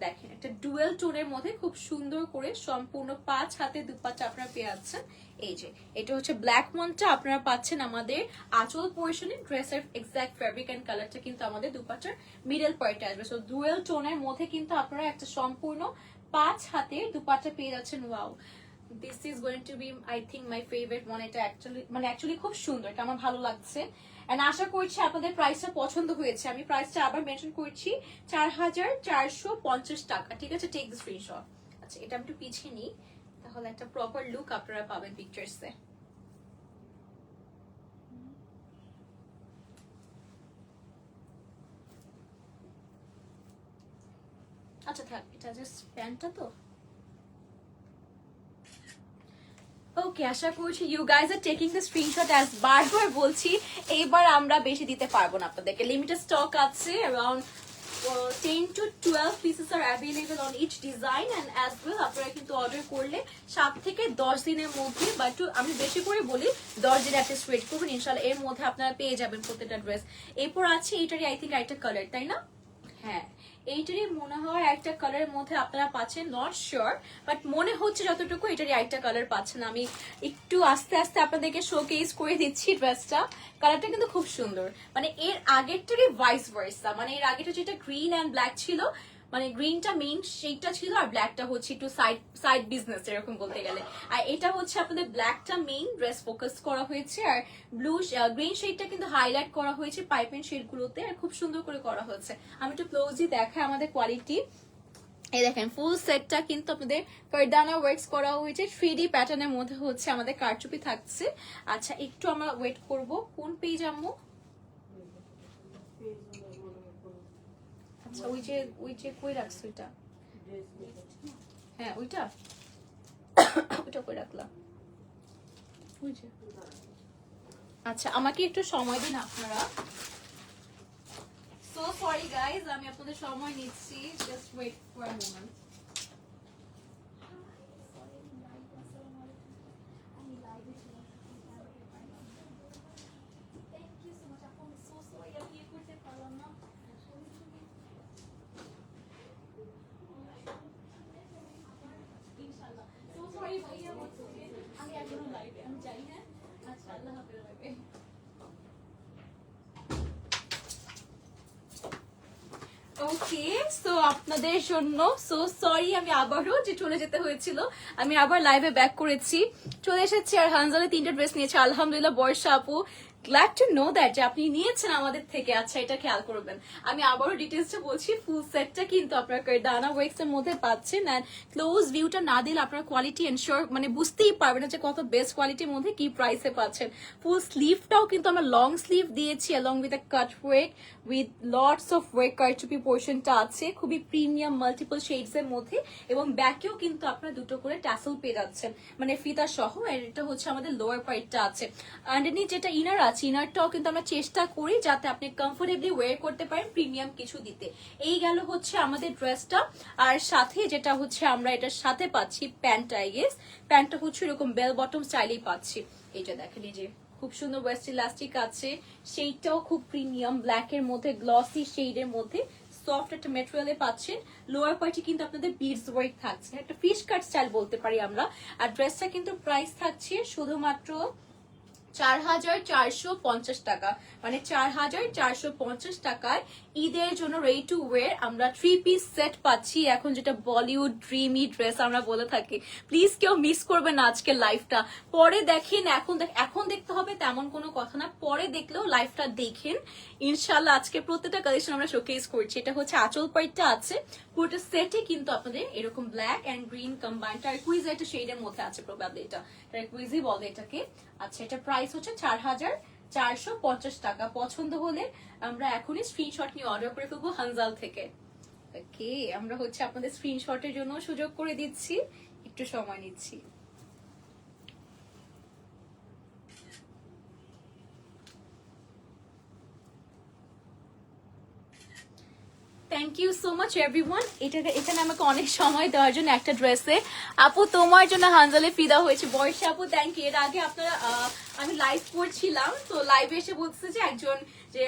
[SPEAKER 1] দেখেন একটা ডুয়েল টোনের মধ্যে খুব সুন্দর করে সম্পূর্ণ 5 হাতে দুপাট্টা আপনারা পেয়ে যাচ্ছেন। এই যে এটা হচ্ছে ব্ল্যাক ওয়ানটা আপনারা পাচ্ছেন আমাদের আঁচল পোর্শনে, ড্রেসের এক্সাক্ট ফেব্রিক এন্ড কালারটা কিন্তু আমাদের দুপাট্টার মিডল পার্টে আসবে। সো ডুয়েল টোনের মধ্যে কিন্তু আপনারা একটা সম্পূর্ণ 5 হাতে দুপাট্টা পেয়ে যাচ্ছেন। Wow, this is going to be I think my favourite one. এটা অ্যাকচুয়ালি খুব সুন্দর, এটা আমার ভালো লাগছে। এন্ড আশা করছি আপনাদের প্রাইসটা পছন্দ হয়েছে। আমি প্রাইসটা আবার মেনশন করছি, 4450 টাকা। ঠিক আছে, টেক দ্য স্ক্রিনশট। আচ্ছা, এটা আমি একটু পিছিয়ে নিই, তাহলে একটা প্রপার লুক আপনারা পাবেন পিকচার্সে। আচ্ছা থাক, এটা জাস্ট প্যান্টটা তো। ওকে, আশা করছি you guys are taking the screenshot. As বারবার বলছি, এইবার আমরা বেশি দিতে পারবো না আপনাদেরকে, লিমিটেড স্টক আছে। Around 10 to 12 pieces are available on each design, and as well আপনারা কিন্তু অর্ডার করলে 7 থেকে 10 দিনের মধ্যে, বা একটু আমি বেশি করে বলি 10 দিন অ্যাটলিস্ট ওয়েট করবেন, ইনশাআল্লাহ এর মধ্যে আপনারা পেয়ে যাবেন প্রত্যেকটা ড্রেস। এরপর আছে এইটারই আই থিঙ্ক একটা কালার, তাই না? হ্যাঁ, এইটারই মনে হয় একটা কালারের মধ্যে আপনারা পাচ্ছেন, নট শিওর, বাট মনে হচ্ছে যতটুকু এটারই একটা কালার পাচ্ছেন। আমি একটু আস্তে আস্তে আপনাদেরকে শোকেস করে দিচ্ছি ড্রেসটা। কালারটা কিন্তু খুব সুন্দর, মানে এর আগেরটারই ভাইস ভার্সা, মানে এর আগেটা যেটা গ্রিন অ্যান্ড ব্ল্যাক ছিল, মানে গ্রিনটা মেইন সেইটা ছিল, আর ব্ল্যাকটা হচ্ছে একটু সাইড বিজনেস এরকম বলতে গেলে। আর এটা হচ্ছে আপনাদের ব্ল্যাকটা মেইন ড্রেস ফোকাস করা হয়েছে, আর ব্লু গ্রিন শেডটা কিন্তু হাইলাইট করা হয়েছে পাইপেন শেড গুলোতে, আর খুব সুন্দর করে করা হয়েছে। আমি একটু ক্লোজলি দেখাই আমাদের কোয়ালিটি। এই দেখেন, ফুল সেটটা কিন্তু আপনাদের কারদানা ওয়ার্কস করা হয়েছে, 3D প্যাটার্নের মধ্যে হচ্ছে আমাদের কারচুপি থাকছে। আচ্ছা, একটু আমরা ওয়েট করব, কোন পেজ আম্মু? আচ্ছা, ওই যে কই রাখছো এটা? হ্যাঁ, ওইটা ওইটা কই রাখলাম? ওই যে। আচ্ছা, আমাকে একটু সময় দিন আপনারা। সো সরি গাইজ, আমি আপনাদের সময় নিচ্ছি, just wait for a moment. Okay, so আপনাদের জন্য সো সরি, আমি আবারও যে চলে যেতে হয়েছিল, আমি আবার লাইভে ব্যাক করেছি, চলে এসেছি। আর হানজালে 3টা ড্রেস নিয়েছে আলহামদুলিল্লাহ। বর্ষা আপু, গ্ল্যাড টু নো দ্যাট যে আপনি নিয়েছেন আমাদের থেকে। আচ্ছা, এটা খেয়াল করবেন। আমি আবারও ডিটেলসটা বলছি, ফুল সেটটা কিন্তু আপনার কারদানা ওয়ার্কস এর মধ্যে পাচ্ছেন, এন্ড ক্লোজ ভিউটা না দিলে আপনার কোয়ালিটি এনশিওর মানে বুঝতেই পারবেন না যে কত বেস্ট কোয়ালিটির মধ্যে কি প্রাইসে পাচ্ছেন। ফুল স্লিভটাও কিন্তু আমরা লং স্লিভ দিয়েছি, along with a cut work with lots of work, কারচুপি পোর্শনটা আছে খুবই প্রিমিয়াম মাল্টিপল শেডস এর মধ্যে, এবং ব্যাকেও কিন্তু আপনারা দুটো করে ট্যাসেল পেয়ে যাচ্ছেন, মানে ফিতা সহ। আর এটা হচ্ছে আমাদের লোয়ার পার্টটা আছে। আন্ডারনিথ যেটা ইনার আছে, ইনারটাও কিন্তু আমরা চেষ্টা করি যাতে আপনি কমফোর্টেবলি ওয়্যার করতে পারেন, প্রিমিয়াম কিছু দিতে। এই গেল হচ্ছে আমাদের ড্রেসটা। আর সাথে যেটা হচ্ছে আমরা এটার সাথে পাচ্ছি প্যান্টটা, আই গেস প্যান্টটা হচ্ছে এরকম বেল বটম স্টাইলেই পাচ্ছি। এইটা দেখেন, এই যে খুব সুন্দর ওয়েস্ট ইলাস্টিক আছে, সেইটাও খুব প্রিমিয়াম ব্ল্যাক এর মধ্যে, গ্লসি শেডের মধ্যে সফট একটা মেটেরিয়ালে পাচ্ছেন। লোয়ার পার্টি কিন্তু আপনাদের বিডস ওয়ার্ক থাকছে, একটা ফিশ কাট স্টাইল বলতে পারি আমরা। আর ড্রেসটা কিন্তু প্রাইস থাকছে শুধুমাত্র 4450 টাকা, মানে 4450 টাকায় ঈদের জন্য রেডি টু ওয়্যার আমরা 3 পিস সেট পাচ্ছি। এখন যেটা বলিউড ড্রিমি ড্রেস আমরা বলে থাকি, প্লিজ কেউ মিস করবেন না আজকের লাইভটা। পরে দেখেন, এখন দেখতে হবে তেমন কোনো কথা না, পরে দেখলেও লাইভটা দেখেন ইনশাল্লাহ। আজকে প্রত্যেকটা কালেকশন আমরা শোকেস করছি। এটা হচ্ছে আঁচল পাইটটা আছে, পুরোটা সেটে কিন্তু আপনাদের এরকম black and green combined turquoise একটা শেডের মধ্যে আছে, প্রবাবলি এটা টার্কুইজই বলে এটাকে। আচ্ছা, এটা প্রাইস হচ্ছে 4450 টাকা। পছন্দ হলে আমরা এখনই স্ক্রিনশট নিয়ে অর্ডার করে ফেলবো হানজাল থেকে। ওকে, আমরা হচ্ছে আপনাদের স্ক্রিনশটের জন্য সুযোগ করে দিচ্ছি, একটু সময় নিচ্ছি। Thank you so much everyone. এখানে আমাকে অনেক সময় দেওয়ার জন্য একটা ড্রেসে। আপু তোমার জন্য হানজালে ফিদা হয়েছে। বর্ষা আপু থ্যাংক ইউ। এর আগে আপনারা আমি লাইভ করছিলাম, তো লাইভে এসে বলতেছে যে একজন যে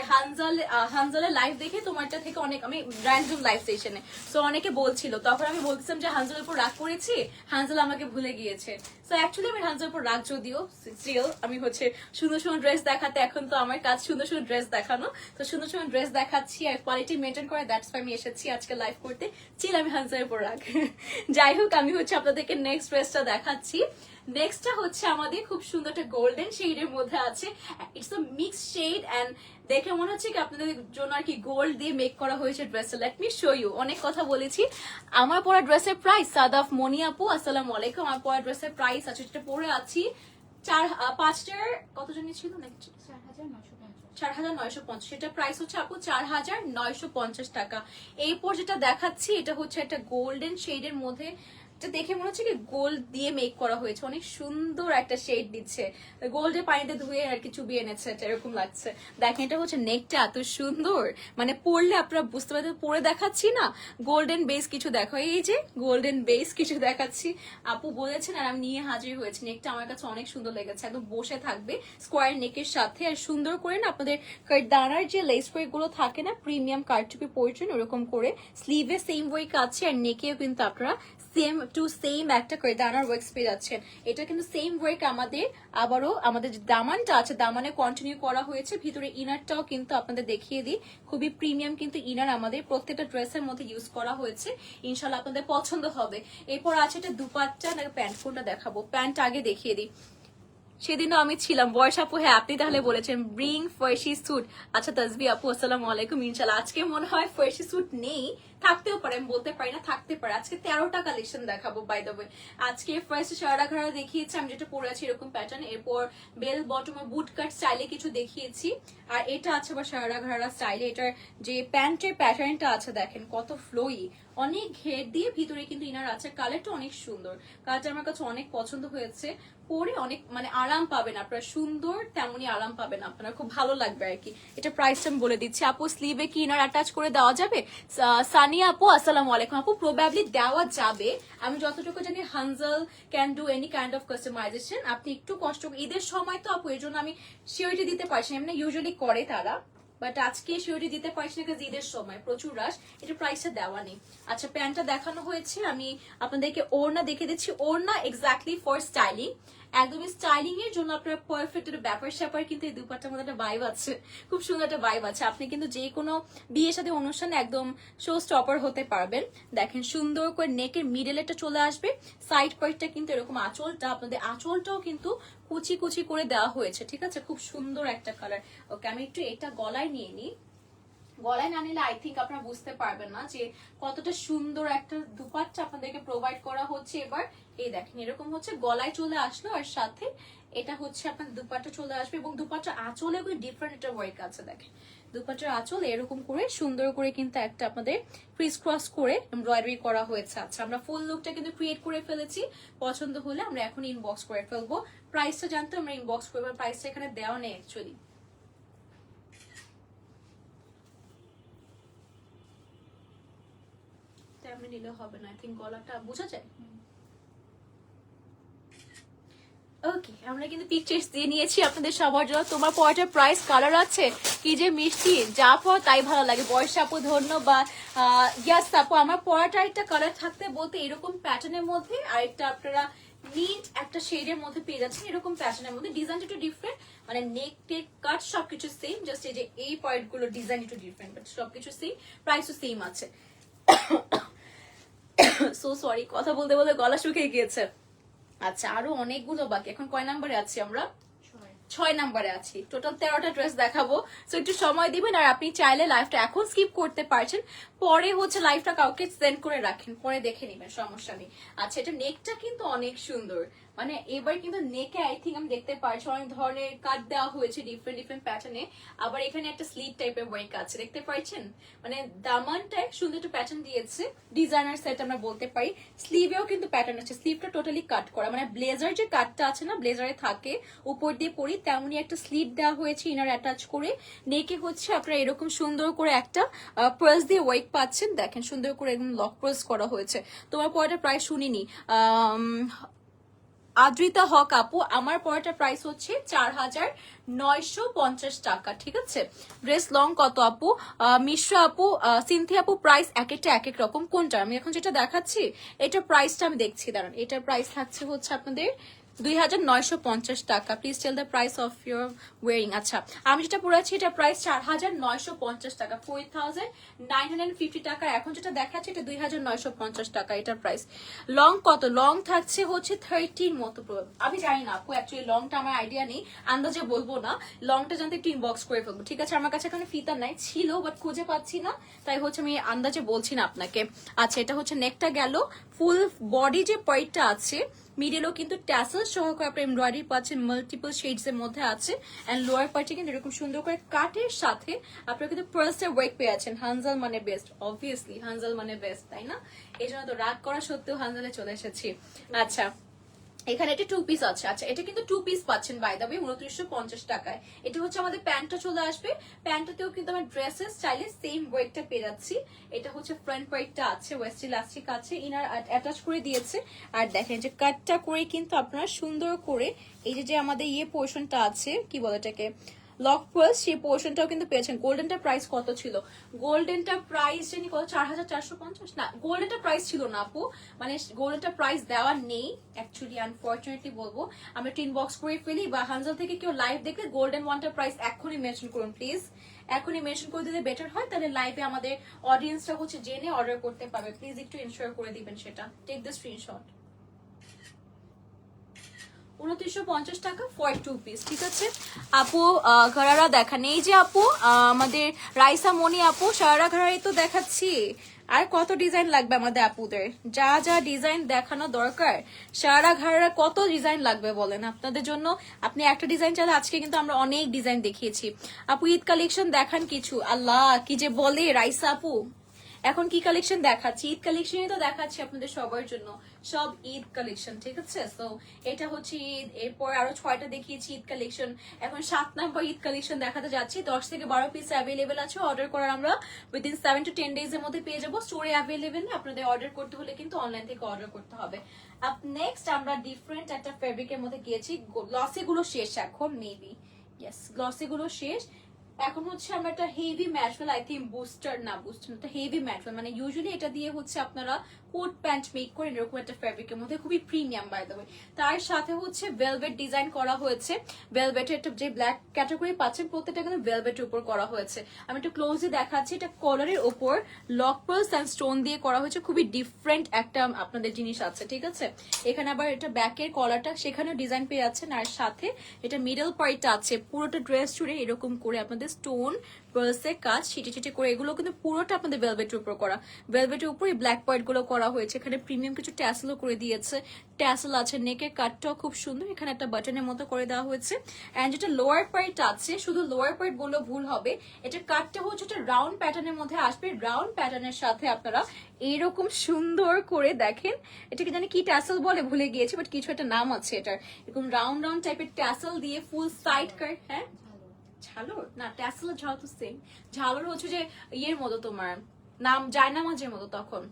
[SPEAKER 1] হানজালের লাইভ দেখে তোমারটা থেকে অনেক, আমি র্যান্ডম লাইভ সেশনে, তো অনেকে বলছিল, তখন আমি বলছিলাম যে হানজালের উপর রাগ করেছি, হানজাল আমাকে ভুলে গিয়েছে। তো অ্যাকচুয়ালি আমি হানজালের উপর রাগ যদিও, স্টিল আমি হচ্ছে সুন্দর সুন্দর ড্রেস দেখাতে, এখন তো আমার কাজ সুন্দর সুন্দর ড্রেস দেখানো, তো সুন্দর সুন্দর ড্রেস দেখাচ্ছি আর কোয়ালিটি মেনটেন করে, দ্যাটস আমি এসেছি আজকে লাইভ করতে। চিল আমি হানজালের উপর রাগ। যাই হোক, আমি হচ্ছে আপনাদেরকে নেক্সট ড্রেসটা দেখাচ্ছি। নেক্সটটা হচ্ছে আমাদের খুব সুন্দর একটা গোল্ডেন শেডের মধ্যে আছে, it's a mix shade and দেখে মনে হচ্ছে কি আপনাদের জন্য আর কি গোল্ড দিয়ে মেক করা হয়েছে ড্রেসটা। Let me show you. অনেক কথা বলেছি। আমার পরা ড্রেসের প্রাইস, সাদাফ মনি আপু আসসালামু আলাইকুম, আমার পরা ড্রেসের প্রাইস আছে, যেটা পরে আছি 5টার কত জানি ছিল নাকি 4,950, সেটা প্রাইস হচ্ছে আপু 4,950 টাকা। এরপর যেটা দেখাচ্ছি এটা হচ্ছে একটা গোল্ডেন শেডের মধ্যে, দেখে মনে হচ্ছে কি গোল্ড দিয়ে মেক করা হয়েছে, অনেক সুন্দর একটা শেড দিচ্ছে, গোল্ডের পানিতে ধুয়ে আর কি চুবিয়ে এনেছে, এরকম লাগছে। দেখেন এটা হচ্ছে নেকটা এত সুন্দর, মানে পরলে আপনারা বুঝতে পারবেন, পরে দেখাচ্ছি না গোল্ডেন বেস কিছু দেখো, এই যে গোল্ডেন বেস কিছু দেখাচ্ছি, আপু বলেছেন আর আমি নিয়ে হাজির হয়েছি। নেকটা আমার কাছে অনেক সুন্দর লেগেছে, একদম বসে থাকবে স্কোয়ার নেকের সাথে, আর সুন্দর করে না আপনাদের কারদানার যে লেস ওয়ার্ক গুলো থাকে না, প্রিমিয়াম কারচুপি পরছেন ওরকম করে, স্লিভে সেম ওয়ার্ক আছে আর নেকেও কিন্তু আপনারা সেম টু সেম একটা কারদানার ওয়ার্কস পেয়ে যাচ্ছেন। এটা কিন্তু সেম ওয়ার্ক আমাদের, আবারও আমাদের যে দামানটা আছে দামানে কন্টিনিউ করা হয়েছে, ভিতরে ইনারটাও কিন্তু আপনাদের দেখিয়ে দিই, খুবই প্রিমিয়াম কিন্তু ইনার আমাদের প্রত্যেকটা ড্রেসের মধ্যে ইউজ করা হয়েছে, ইনশাল্লাহ আপনাদের পছন্দ হবে। এরপর আছে এটা দুপাট্টা না প্যান্ট, কোনটা দেখাবো, প্যান্ট আগে দেখিয়ে দিই। সেদিনও আমি ছিলাম, বয়স আপু হ্যাঁ আপনি তাহলে বলেছেন ব্রিং ফার্সি স্যুট। আচ্ছা তাজবি আপু আসসালামু আলাইকুম, ইনশাল্লাহ আজকে মনে হয় ফার্সি স্যুট নেই, থাকতেও পারে, আমি বলতে পারি না, থাকতে পারে। আজকে 13টা কালেকশন দেখাবো বাই দ্য ওয়ে। আজকে ফার্স্ট সারা ঘাড়া দেখিয়েছি আমি, যেটা পরে আছি এরকম প্যাটার্ন, এরপর বেল বটম বুট কাট স্টাইলে কিছু দেখিয়েছি, আর এটা আছে বা সারা ঘাড়া স্টাইলে, এটার যে প্যান্টের প্যাটার্নটা আছে দেখেন কত ফ্লোই, অনেক ঘের দিয়ে ভিতরে কিন্তু ইনার আছে, কালারটা অনেক সুন্দর, কালারটা আমার কাছে অনেক পছন্দ হয়েছে, পরে অনেক মানে আরাম পাবেন আপনারা, সুন্দর তেমনই আরাম পাবেন আপনারা, খুব ভালো লাগবে আর কি। এটা প্রাইসটা আমি বলে দিচ্ছি। আপু স্লিভে কি ইনার অ্যাটাচ করে দেওয়া যাবে? সানিয়া আপু আসসালামু আলাইকুম, আপু প্রবাবলি দেওয়া যাবে, আমি যতটুকু জানি Hanzal can do any kind of customization, আপনি একটু কষ্ট, ঈদের সময় তো আপু এর জন্য আমি সিওরিটি দিতে পারছি না, এমনি ইউজুয়ালি করে তারা, বাট আজকে সিওরিটি দিতে পারছি না, ঈদের সময় প্রচুর রাশ, এটা প্রাইসটা দেওয়া নেই। আচ্ছা প্যান্টটা দেখানো হয়েছে, আমি আপনাদেরকে ওড়না দেখে দিচ্ছি, ওড়না এক্স্যাক্টলি ফর স্টাইলিং, একদমই স্টাইলিং এর জন্য আপনার পারফেক্ট একটা ব্যাপার স্যাপার, কিন্তু এই দুপাট্টার মধ্যে একটা ভাইব আছে, খুব সুন্দর একটা ভাইব আছে, আপনি কিন্তু যে কোনো বিয়ের সাথে অনুষ্ঠানে একদম শো স্টপার হতে পারবেন। দেখেন সুন্দর করে নেকের মিডেলটা চলে আসবে, সাইড পার্টটা কিন্তু এরকম, আঁচলটা আপনাদের আঁচলটাও কিন্তু কুচি কুচি করে দেওয়া হয়েছে, ঠিক আছে, খুব সুন্দর একটা কালার। ওকে আমি একটু এটা গলায় নিয়ে নিই, গলায় না নিলে আই থিঙ্ক আপনারা বুঝতে পারবেন না যে কতটা সুন্দর একটা দুপাট্টা আপনাদেরকে প্রোভাইড করা হচ্ছে। এবার এই দেখেন এরকম হচ্ছে গলায় চলে আসলো, আর সাথে এটা হচ্ছে আপনার দুপাট্টা চলে আসবে, এবং দুপাট্টা আঁচলে ডিফারেন্ট একটা ওয়ার্ক আছে, দেখেন দুপাট্টার আঁচল এরকম করে সুন্দর করে কিন্তু একটা আপনাদের ক্রিস ক্রস করে এমব্রয়ডারি করা হয়েছে। আচ্ছা আমরা ফুল লুকটা কিন্তু ক্রিয়েট করে ফেলেছি, পছন্দ হলে আমরা এখন ইনবক্স করে ফেলবো। প্রাইসটা জানতে আমরা ইনবক্স করবো, প্রাইসটা এখানে দেওয়া নেই অ্যাকচুয়ালি, তেমনি নিলে হবে না, আই থিঙ্ক গলাটা বোঝা যায়। ওকে আমরা কিন্তু পিকচার্স দিয়ে নিয়েছি আপনাদের সবার জন্য। তোমার পরাটার প্রাইস কালার আছে, কি যে মিষ্টি, যা পর তাই ভালো লাগে। বয়স আপু ধন্যবাদ। ইয়াস আপু আমার পরাটা একটা কালার থাকতে বলতে এরকম প্যাটার্নের মধ্যে, আর একটা আপনারা নিট একটা শেডের মধ্যে পেয়ে যাচ্ছেন, এরকম প্যাটার্নের মধ্যে, ডিজাইনটা একটু ডিফারেন্ট, মানে নেক টেক কাট সবকিছু সেম, জাস্ট এই যে এই পয়েন্ট গুলো ডিজাইন একটু ডিফারেন্ট, বাট সবকিছু সেম, প্রাইসও সেম আছে। সো সরি কথা বলতে বলতে গলা শুকিয়ে গিয়েছে। আচ্ছা আরো অনেকগুলো বাকি, এখন কয় নাম্বারে আছি আমরা? 6 নাম্বারে আছি। টোটাল 13টা ড্রেস দেখাবো, সো একটু সময় দিবেন, আর আপনি চাইলে লাইভটা এখন স্কিপ করতে পারছেন, পরে হচ্ছে লাইভটা কাউকে সেন্ড করে রাখেন, পরে দেখে নিবেন, সমস্যা নেই। আচ্ছা এটা নেকটা কিন্তু অনেক সুন্দর, মানে এবার কিন্তু নেকে আই থিঙ্ক আমি দেখতে পারছি অনেক ধরনের কাট দেওয়া হয়েছে ডিফারেন্ট ডিফারেন্ট প্যাটার্নে, আবার এখানে একটা স্লিভ টাইপের ওয়ার্ক আছে দেখতে পাচ্ছেন, মানে দামানটায় সুন্দর একটা প্যাটার্ন দিয়েছে, ডিজাইনার সেট আমরা বলতে পারি। স্লিভেও কিন্তু প্যাটার্ন আছে, স্লিভটা টোটালি কাট করা, মানে ব্লেজার যে কাটটা আছে না ব্লেজারে থাকে উপর দিয়ে পরি, তেমনি একটা স্লিভ দেওয়া হয়েছে ইনার অ্যাটাচ করে। নেকে হচ্ছে আপনারা এরকম সুন্দর করে একটা পার্স দিয়ে ওয়ার্ক পাচ্ছেন, দেখেন সুন্দর করে একদম লক পার্স করা হয়েছে। তোমার পরে প্রায় শুনিনি, আদ্রিতা হক আপু, আমার পরেরটা প্রাইস হচ্ছে 4950 টাকা। ঠিক আছে, ড্রেস লং কত আপু? মিশ্রা আপু, সিনথিয়া আপু, প্রাইস এক একটা এক এক রকম। কোনটা আমি এখন যেটা দেখাচ্ছি এটা প্রাইসটা আমি দেখছি, দাঁড়ান। এটার প্রাইস থাকছে হচ্ছে আপনাদের 2950 টাকা। Please tell the price of your wearing. আচ্ছা, আমি যেটা পরে আছি এটা প্রাইস 4950 টাকা, 4950 টাকা। এখন যেটা দেখাচ্ছে এটা 2950 টাকা এটার প্রাইস। লং কত? লং থাকছে হচ্ছে 30 মতো। আমি জানি না আপু, অ্যাকচুয়ালি লংটা আমার আইডিয়া নেই, আন্দাজে বলবো না। লংটা জানতে একটু ইনবক্স করে ফেলবো, ঠিক আছে? আমার কাছে এখানে ফিতা নাই, ছিল বাট খুঁজে পাচ্ছি না, তাই হচ্ছে আমি আন্দাজে বলছি না আপনাকে। আচ্ছা, এটা হচ্ছে নেকটা গেল। ফুল বডি যে পয়েন্টটা আছে মিডেলও কিন্তু ট্যাসেল সহকারে আপনি এমব্রয়ডারি পাচ্ছেন, মাল্টিপল শেডস এর মধ্যে আছে। এন্ড লোয়ার পার্টে কিন্তু এরকম সুন্দর করে কাটের সাথে আপনারা কিন্তু পার্লসের ওয়ার্ক পেয়ে আছেন। হানজাল মানে বেস্ট, অবভিয়াসলি হানজাল মানে বেস্ট, তাই না? এই জন্য তো রাগ করা সত্ত্বেও হানজালে চলে এসেছি। আচ্ছা, এখানে একটা 2 পিস আছে। আচ্ছা, এটা কিন্তু 2 পিস পাচ্ছেন বাই দ্য ওয়ে 2950 টাকায়। এটা হচ্ছে আমাদের প্যান্টটা চলে আসবে। প্যান্টটাতেও কিন্তু আমরা ড্রেসেস চাইলে সেম ওয়েটটা পেয়ে যাচ্ছি। এটা হচ্ছে ফ্রন্ট পার্টটা আছে, ওয়েস্ট ইলাস্টিক আছে, ইনার অ্যাটাচ করে দিয়েছে। আর দেখেন যে কাটটা করে কিন্তু আপনারা সুন্দর করে এই যে আমাদের ইয়ে পোর্শনটা আছে, কি বলে এটাকে, লক পার্স, সেই পোর্শনটাও কিন্তু পেয়েছেন। গোল্ডেনটা প্রাইস কত ছিল? গোল্ডেনটা প্রাইস জানি কত, 4450 না। গোল্ডেনটা প্রাইস ছিল না আপু, মানে গোল্ডেনটা প্রাইস দেওয়া নেই অ্যাকচুয়ালি, আনফরচুনেটলি বলবো। আমরা টিন বক্স করে ফেলি, বা হানজাল থেকে কেউ লাইভ দেখলে গোল্ডেন ওয়ানটার প্রাইস এখনই মেনশন করুন প্লিজ। এখনই মেনশন করে দিলে বেটার হয়, তাহলে লাইভে আমাদের অডিয়েন্সটা হচ্ছে জেনে অর্ডার করতে পারবে। প্লিজ একটু ইনশিওর করে দিবেন সেটা। Take the screenshot. 2950 টাকা ফর 2 পিস, ঠিক আছে আপু। ঘরারা দেখান, এই যে আপু আমাদের রাইসা মনি আপু, সারা ঘরারাই তো দেখাচ্ছি। আর কত ডিজাইন লাগবে আমাদের আপুদের? যা যা ডিজাইন দেখানো দরকার, সারা ঘরারা কত ডিজাইন লাগবে বলেন আপনাদের জন্য। আপনি একটা ডিজাইন চাইলে আজকে কিন্তু আমরা অনেক ডিজাইন দেখিয়েছি। আপু ঈদ কালেকশন দেখান কিছু। আল্লাহ, কি যে বলে রাইসা আপু। এখন কি কালেকশন দেখাচ্ছি? ঈদ কালেকশনই তো দেখাচ্ছি আপনাদের সবার জন্য, সব ঈদ কালেকশন, ঠিক আছে? তো এটা হচ্ছে ঈদ, এরপর আরো 6টা দেখিয়েছি ঈদ কালেকশন। এখন 7 নম্বর ঈদ কালেকশন দেখাতে যাচ্ছি। 10 থেকে 12 পিস অ্যাভেলেবেল আছে। অর্ডার করার আমরা উইদিন 7 to 10 ডেজ এর মধ্যে পেয়ে যাবো। স্টোরে অ্যাভেলেবেল, আপনাদের অর্ডার করতে হলে কিন্তু অনলাইন থেকে অর্ডার করতে হবে। আপ নেক্সট আমরা ডিফারেন্ট একটা ফেব্রিকের মধ্যে গিয়েছি। গ্লসি গুলো শেষ এখন, মেবি ইয়েস, গ্লসি গুলো শেষ। এখন হচ্ছে আমরা একটা heavy material, I think booster না, একটা হেভি ম্যাটেরিয়াল, মানে ইউজুয়ালি এটা দিয়ে হচ্ছে আপনারা কোট প্যান্ট মেক করেন এরকম একটা ফ্যাব্রিকের মধ্যে, খুবই প্রিমিয়াম বাই দ্য ওয়ে। তার সাথে হচ্ছে ভেলভেট ডিজাইন করা হয়েছে। ভেলভেটের একটা যে ব্ল্যাক ক্যাটাগরি পাচ্ছেন প্রত্যেকটা কিন্তু ভেলভেটের উপর করা হয়েছে। আমি একটু ক্লোজলি দেখাচ্ছি। এটা কলারের উপর লক পার্লস এন্ড স্টোন দিয়ে করা হয়েছে, খুবই ডিফারেন্ট একটা আপনাদের জিনিস আছে, ঠিক আছে? এখানে আবার এটা ব্যাকের কলারটা, সেখানেও ডিজাইন পেয়ে যাচ্ছেন। আর সাথে এটা মিডল পার্টটা আছে, পুরোটা ড্রেস জুড়ে এরকম করে আপনাদের স্টোন পার্লসের কাজ ছিটে ছিটে করে, এগুলো কিন্তু পুরোটা আপনাদের ভেলভেটের উপর করা। ভেলভেটের উপর এই ব্ল্যাক পার্ট গুলো করা হয়েছে। এখানে প্রিমিয়াম কিছু ট্যাসেলও করে দিয়েছে, ট্যাসেল আছে। নেকের কাটটাও খুব সুন্দর, এখানে একটা বাটনের মতো করে দেওয়া হয়েছে। এন্ড যেটা লোয়ার পার্ট আছে, শুধু লোয়ার পার্ট বললেও ভুল হবে, এটা কাটটা হচ্ছে একটা রাউন্ড প্যাটার্নের মধ্যে আসবে। রাউন্ড প্যাটার্নের সাথে আপনারা এইরকম সুন্দর করে দেখেন, এটাকে জানি কি ট্যাসেল বলে ভুলে গিয়েছি, বাট কিছু একটা নাম আছে এটার। এরকম রাউন্ড রাউন্ড টাইপের ট্যাসেল দিয়ে ফুল সাইড কাট, হ্যাঁ ঝালর না, ট্যাসেল ঝাল তো সেম। ঝালর হচ্ছে যে ইয়ের মতো, তোমার নাম জায়নামাজের মতো তখন।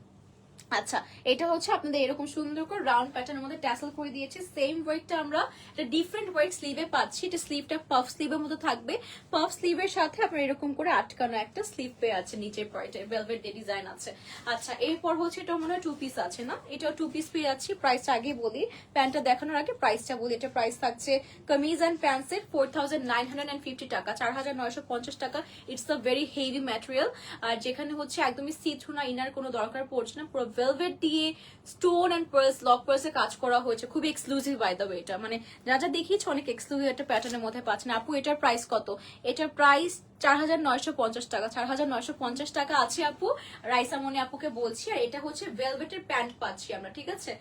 [SPEAKER 1] আচ্ছা, এটা হচ্ছে আপনাদের এরকম সুন্দর করে রাউন্ড প্যাটার্নের মধ্যে ট্যাসেল করে দিয়েছে। সেম ওয়ার্কটা আমরা এটা ডিফারেন্ট ওয়ার্ক স্লিভে পাচ্ছি। এটা স্লিভটা পাফ স্লিভের মতো থাকবে। পাফ স্লিভের সাথে আপনার এরকম করে আটকানো একটা স্লিভ পেয়ে আছে নিচের পার্টে, ভেলভেট ডিজাইন আছে। আচ্ছা, এরপর হচ্ছে এটা মনে হয় 2 পিস আছে না? এটাও 2 পিস পেয়ে যাচ্ছি। প্রাইসটা আগে বলি, প্যান্টটা দেখানোর আগে প্রাইসটা বলি। এটা প্রাইস থাকছে কামিজ এন্ড প্যান্টসের 4950 টাকা, 4950 টাকা। It's a very heavy material. আর যেখানে হচ্ছে একদমই সি থ্রু না, ইনার কোনো দরকার পড়ছে না, পুরো ভেলভেট দিয়ে stone and pearls, lock pearls এ কাজ করা হয়েছে। খুবই এক্সক্লুসিভ বাই দ্য ওয়ে এটা, মানে যা যা দেখিয়েছে অনেক এক্সক্লুসিভ একটা প্যাটার্নের মধ্যে পাচ্ছেন। আপু এটার প্রাইস কত? এটার প্রাইস 4950 টাকা, 4950 টাকা আছে আপু। রাইসামনি আপুকে বলছি। আর এটা হচ্ছে ভেলভেটের প্যান্ট পাচ্ছি আমরা, ঠিক আছে?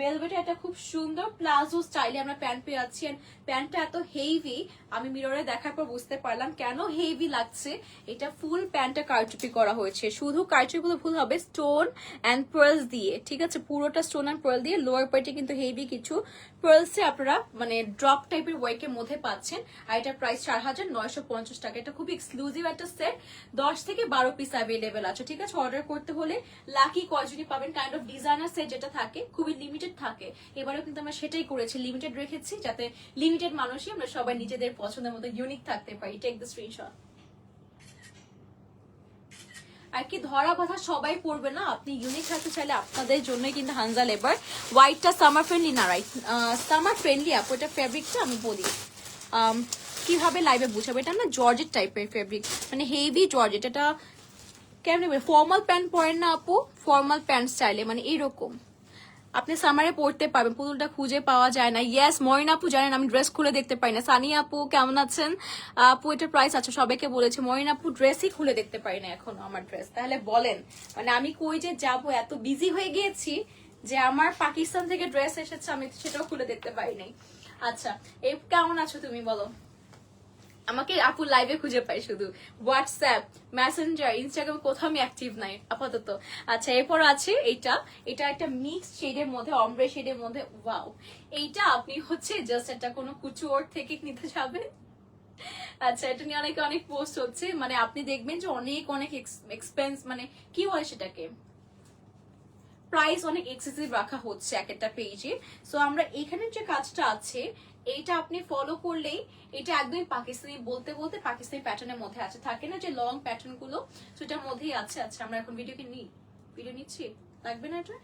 [SPEAKER 1] ভেলভেটে একটা খুব সুন্দর প্লাজো স্টাইলে আমরা প্যান্ট পেয়ে যাচ্ছি। প্যান্টটা এত হেভি, আমি মিররে দেখার পর বুঝতে পারলাম কেন হেভি লাগছে। এটা ফুল প্যান্টটা কারচুপি করা হয়েছে, শুধু কারচুপিগুলো ফুল হবে স্টোন অ্যান্ড পার্লস দিয়ে, ঠিক আছে? পুরোটা স্টোন অ্যান্ড পার্ল দিয়ে। লোয়ার পার্টে কিন্তু হেভি কিছু পার্লসে আপনারা মানে ড্রপ টাইপের ওয়ার্কের মধ্যে পাচ্ছেন। আর এটার প্রাইস 4950 টাকা। এটা খুবই এক্সক্লুসিভ একটা সেট। 10 থেকে 12 পিস অ্যাভেলেবেল আছে, ঠিক আছে? অর্ডার করতে হলে লাকি কয়জনই পাবেন, কাইন্ড অফ ডিজাইনার সেট যেটা থাকে, খুবই লিমিটেড লিমিটেড থাকে, এবারেও কিন্তু আমরা সেটাই করেছি, লিমিটেড রেখেছি যাতে লিমিটেড মানুষই আমরা সবাই নিজেদের পছন্দের মতো ইউনিক থাকতে পারি। Take the screenshot. আর কি ধরা কথা সবাই পড়বে না, আপনি ইউনিক থাকতে চাইলে আপনাদের জন্যই কিন্তু হানজাল এবার। হোয়াইটটা সামার ফ্রেন্ডলি না, রাইট? সামার ফ্রেন্ডলি আপু, এটা ফেব্রিকটা আমি বলি কিভাবে লাইভে বুঝাবো। এটা না জর্জেট টাইপের ফেব্রিক, মানে হেভি জর্জেট। এটা কেমন ফর্মাল প্যান্ট পরেন না আপু, ফর্মাল প্যান্ট স্টাইলে মানে এইরকম আপনি সামারে পড়তে পারবেন, পুতুলটা খুঁজে পাওয়া যায় না। ইয়েস মরিন আপু জানেন আমি ড্রেস খুলে দেখতে পাই না। সানি আপু কেমন আছেন? আপু এটার প্রাইস আছে, সবাইকে বলেছে। মরিন আপু ড্রেসই খুলে দেখতে পারি না এখন আমার ড্রেস। তাহলে বলেন মানে আমি কই যে যাবো, এত বিজি হয়ে গিয়েছি যে আমার পাকিস্তান থেকে ড্রেস এসেছে আমি সেটাও খুলে দেখতে পারি নাই। আচ্ছা এই কেমন আছো তুমি বলো? আমাকে আপু লাইভে খুঁজে পাই শুধু, হোয়াটসঅ্যাপ, মেসেঞ্জার, ইনস্টাগ্রাম কোথাও আমি অ্যাক্টিভ নাই আপাতত। আচ্ছা এরপর আছে এটা, এটা একটা মিক্স শেডের মধ্যে, অমব্রে শেডের মধ্যে। ওয়াও, এইটা আপনি হচ্ছে জাস্ট একটা কোনো কুচুয়ার থেকে নিতে যাবেন। আচ্ছা এটা নিয়ে অনেকে অনেক পোস্ট হচ্ছে, মানে আপনি দেখবেন যে অনেক অনেক এক্সপেন্স, মানে কি বলে সেটাকে, প্রাইস অনেক এক্সেসিভ রাখা হচ্ছে এক একটা পেজে। সো আমরা এখানে যে কাজটা আছে এইটা আপনি ফলো করলেই, এটা একদমই পাকিস্তানি, বলতে বলতে পাকিস্তানি প্যাটার্নের মধ্যে আছে, থাকে না যে লং প্যাটার্ন গুলো, সেটার মধ্যেই আছে। আচ্ছা আমরা এখন ভিডিও নিচ্ছি, লাগবে না এটা?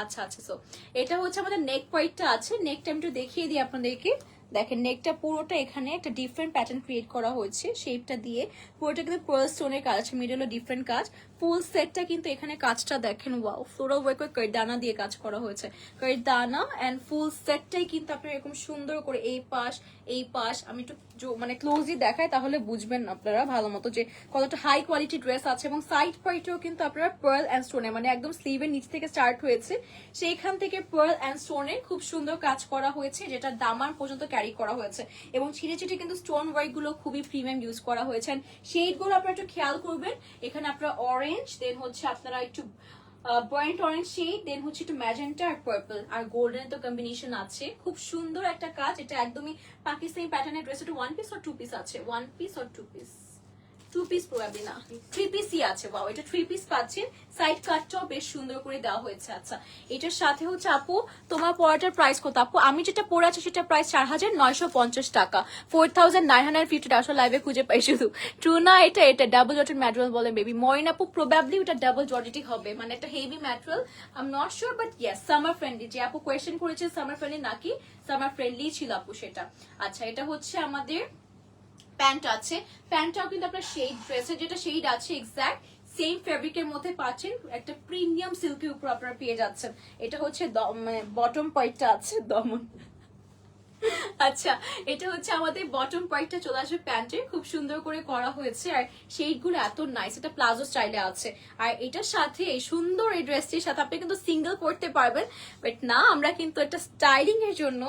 [SPEAKER 1] আচ্ছা আচ্ছা, সো এটা হচ্ছে আমাদের নেক পয়েন্টটা আছে, নেকটা আমি একটু দেখিয়ে দিই আপনাদেরকে। দেখেন নেকটা পুরোটা এখানে একটা ডিফারেন্ট প্যাটার্ন ক্রিয়েট করা হয়েছে শেপটা দিয়ে, পুরোটা কিন্তু পার্ল স্টোনের কাজ আছে, মিডলে ডিফারেন্ট কাজ, ফুল সেটটা কিন্তু এখানে কাজটা দেখেন ওয়াও, ফ্লোরাল ওয়ার্ক করে কারদানা দিয়ে কাজ করা হয়েছে, কারদানা এন্ড ফুল সেটটাই কিন্তু আপনার এরকম সুন্দর করে এই পাশ আমি একটু মানে ক্লোজলি দেখাই তাহলে বুঝবেন আপনারা ভালো মতো যে কতটা হাই কোয়ালিটি ড্রেস আছে। এবং সাইড পার্টেও কিন্তু আপনারা পার্ল এন্ড স্টোনে, মানে একদম স্লিভের নিচ থেকে স্টার্ট হয়েছে, সেইখান থেকে পার্ল এন্ড স্টোনে খুব সুন্দর কাজ করা হয়েছে, যেটা দামান পর্যন্ত ক্যারি করা হয়েছে। এবং ছিটে ছিটে কিন্তু স্টোন ওয়ার্ক গুলো খুবই প্রিমিয়াম ইউজ করা হয়েছে। শেড গুলো আপনারা একটু খেয়াল করবেন, এখানে আপনারা অরেঞ্জ, দেন হচ্ছে আপনারা একটু ব্রাইট অরেঞ্জ শেড, দেন হচ্ছে একটু ম্যাজেন্টা আর পার্পল আর গোল্ডেন তো কম্বিনেশন আছে, খুব সুন্দর একটা কাজ। এটা একদমই পাকিস্তানি প্যাটার্নের ড্রেস। এটা 1 পিস আর 2 পিস আছে, 1 পিস আর 2 পিস, 2 পিস প্রবাবলি না, 3 পিসই আছে। ওয়াও, এটা 3 পিস পাচ্ছেন, সাইড কাটটাও বেশ সুন্দর করে দেওয়া হয়েছে। আচ্ছা এটার সাথে হচ্ছে আপু তোমার পড়াটার প্রাইস কত? আপু আমি যেটা পরে আছি সেটা প্রাইস 4950 টাকা, 4950 টাকা। আসলে লাইভে খুঁজে পাই শুধু ট্রু না, এটা ডাবল জর্জেট ম্যাটেরিয়াল বলে বেবি মরিন আপু, প্রবাবলি ওটা ডাবল জর্জেটই হবে, মানে একটা heavy material, I am not sure, but yes summer friendly. যে আপু কোয়েশ্চেন করেছে সামার ফ্রেন্ডলি নাকি, সামার ফ্রেন্ডলি ছিল আপু সেটা। আচ্ছা এটা হচ্ছে আমাদের প্যান্ট আছে, প্যান্টটাও কিন্তু আপনার শেড, ড্রেসের যেটা শেড আছে এক্সাক্ট সেম ফেব্রিকের মধ্যে পাচ্ছেন, একটা প্রিমিয়াম সিল্কের উপর আপনারা পেয়ে যাচ্ছেন। এটা হচ্ছে বটম পয়েন্টটা আছে, দমন। আচ্ছা এটা হচ্ছে আমাদের বটম পয়েন্টটা চলে আসবে প্যান্টে, খুব সুন্দর করে করা হয়েছে আর শেড গুলো এত নাইস, এটা প্লাজো স্টাইলে আছে। আর এটার সাথে এই সুন্দর এই ড্রেসটির সাথে আপনি কিন্তু সিঙ্গেল পরতে পারবেন, বাট না আমরা কিন্তু একটা স্টাইলিং এর জন্য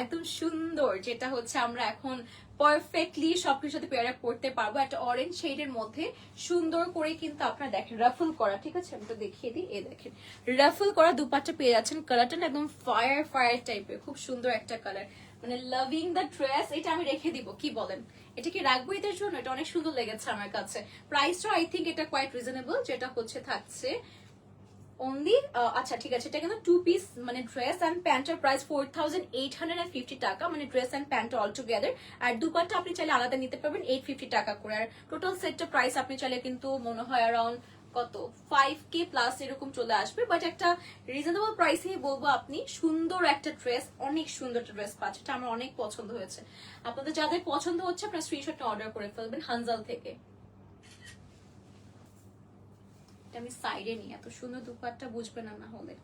[SPEAKER 1] একদম সুন্দর, যেটা হচ্ছে আমরা এখন পারফেক্টলি সবকিছুর সাথে পেয়ার আপ করতে পারবো, একটা অরেঞ্জ শেডের মধ্যে সুন্দর করে কিন্তু আপনারা দেখেন রাফল করা, ঠিক আছে আমি তো দেখিয়ে দিই, এই দেখেন রাফল করা দুপাট্টা পেয়ে যাচ্ছেন, কালারটা একদম ফায়ার টাইপের, খুব সুন্দর একটা কালার, মানে লাভিং দ্য ড্রেস। এটা আমি রেখে দিব, কি বলেন? এটা কি রাখবো এদের জন্য? এটা অনেক সুন্দর লেগেছে আমার কাছে। প্রাইসটা আই থিঙ্ক এটা কোয়াইট রিজনেবল, যেটা হচ্ছে থাকছে অনলি আচ্ছা ঠিক আছে, এটা কিন্তু 2 পিস মানে ড্রেস এন্ড প্যান্টের প্রাইস 4850 টাকা, মানে dress and pant all together. আর দুপাট্টা আপনি চাইলে আলাদা নিতে পারবেন 850 টাকা করে। আর টোটাল সেটটা প্রাইস আপনি চাইলে কিন্তু মনে হয় অ্যারাউন্ড কত 5K প্লাস এরকম চলে আসবে, বাট একটা রিজনেবল প্রাইসেই বলবো আপনি সুন্দর একটা ড্রেস, অনেক সুন্দর একটা ড্রেস পাচ্ছেন, এটা আমার অনেক পছন্দ হয়েছে। আপনাদের যাদের পছন্দ হচ্ছে আপনার স্ক্রিনশটটা অর্ডার করে ফেলবেন হানজাল থেকে। আমি সাইডে নিই, এত সুন্দর দুপাট্টা বুঝবে না না হলে।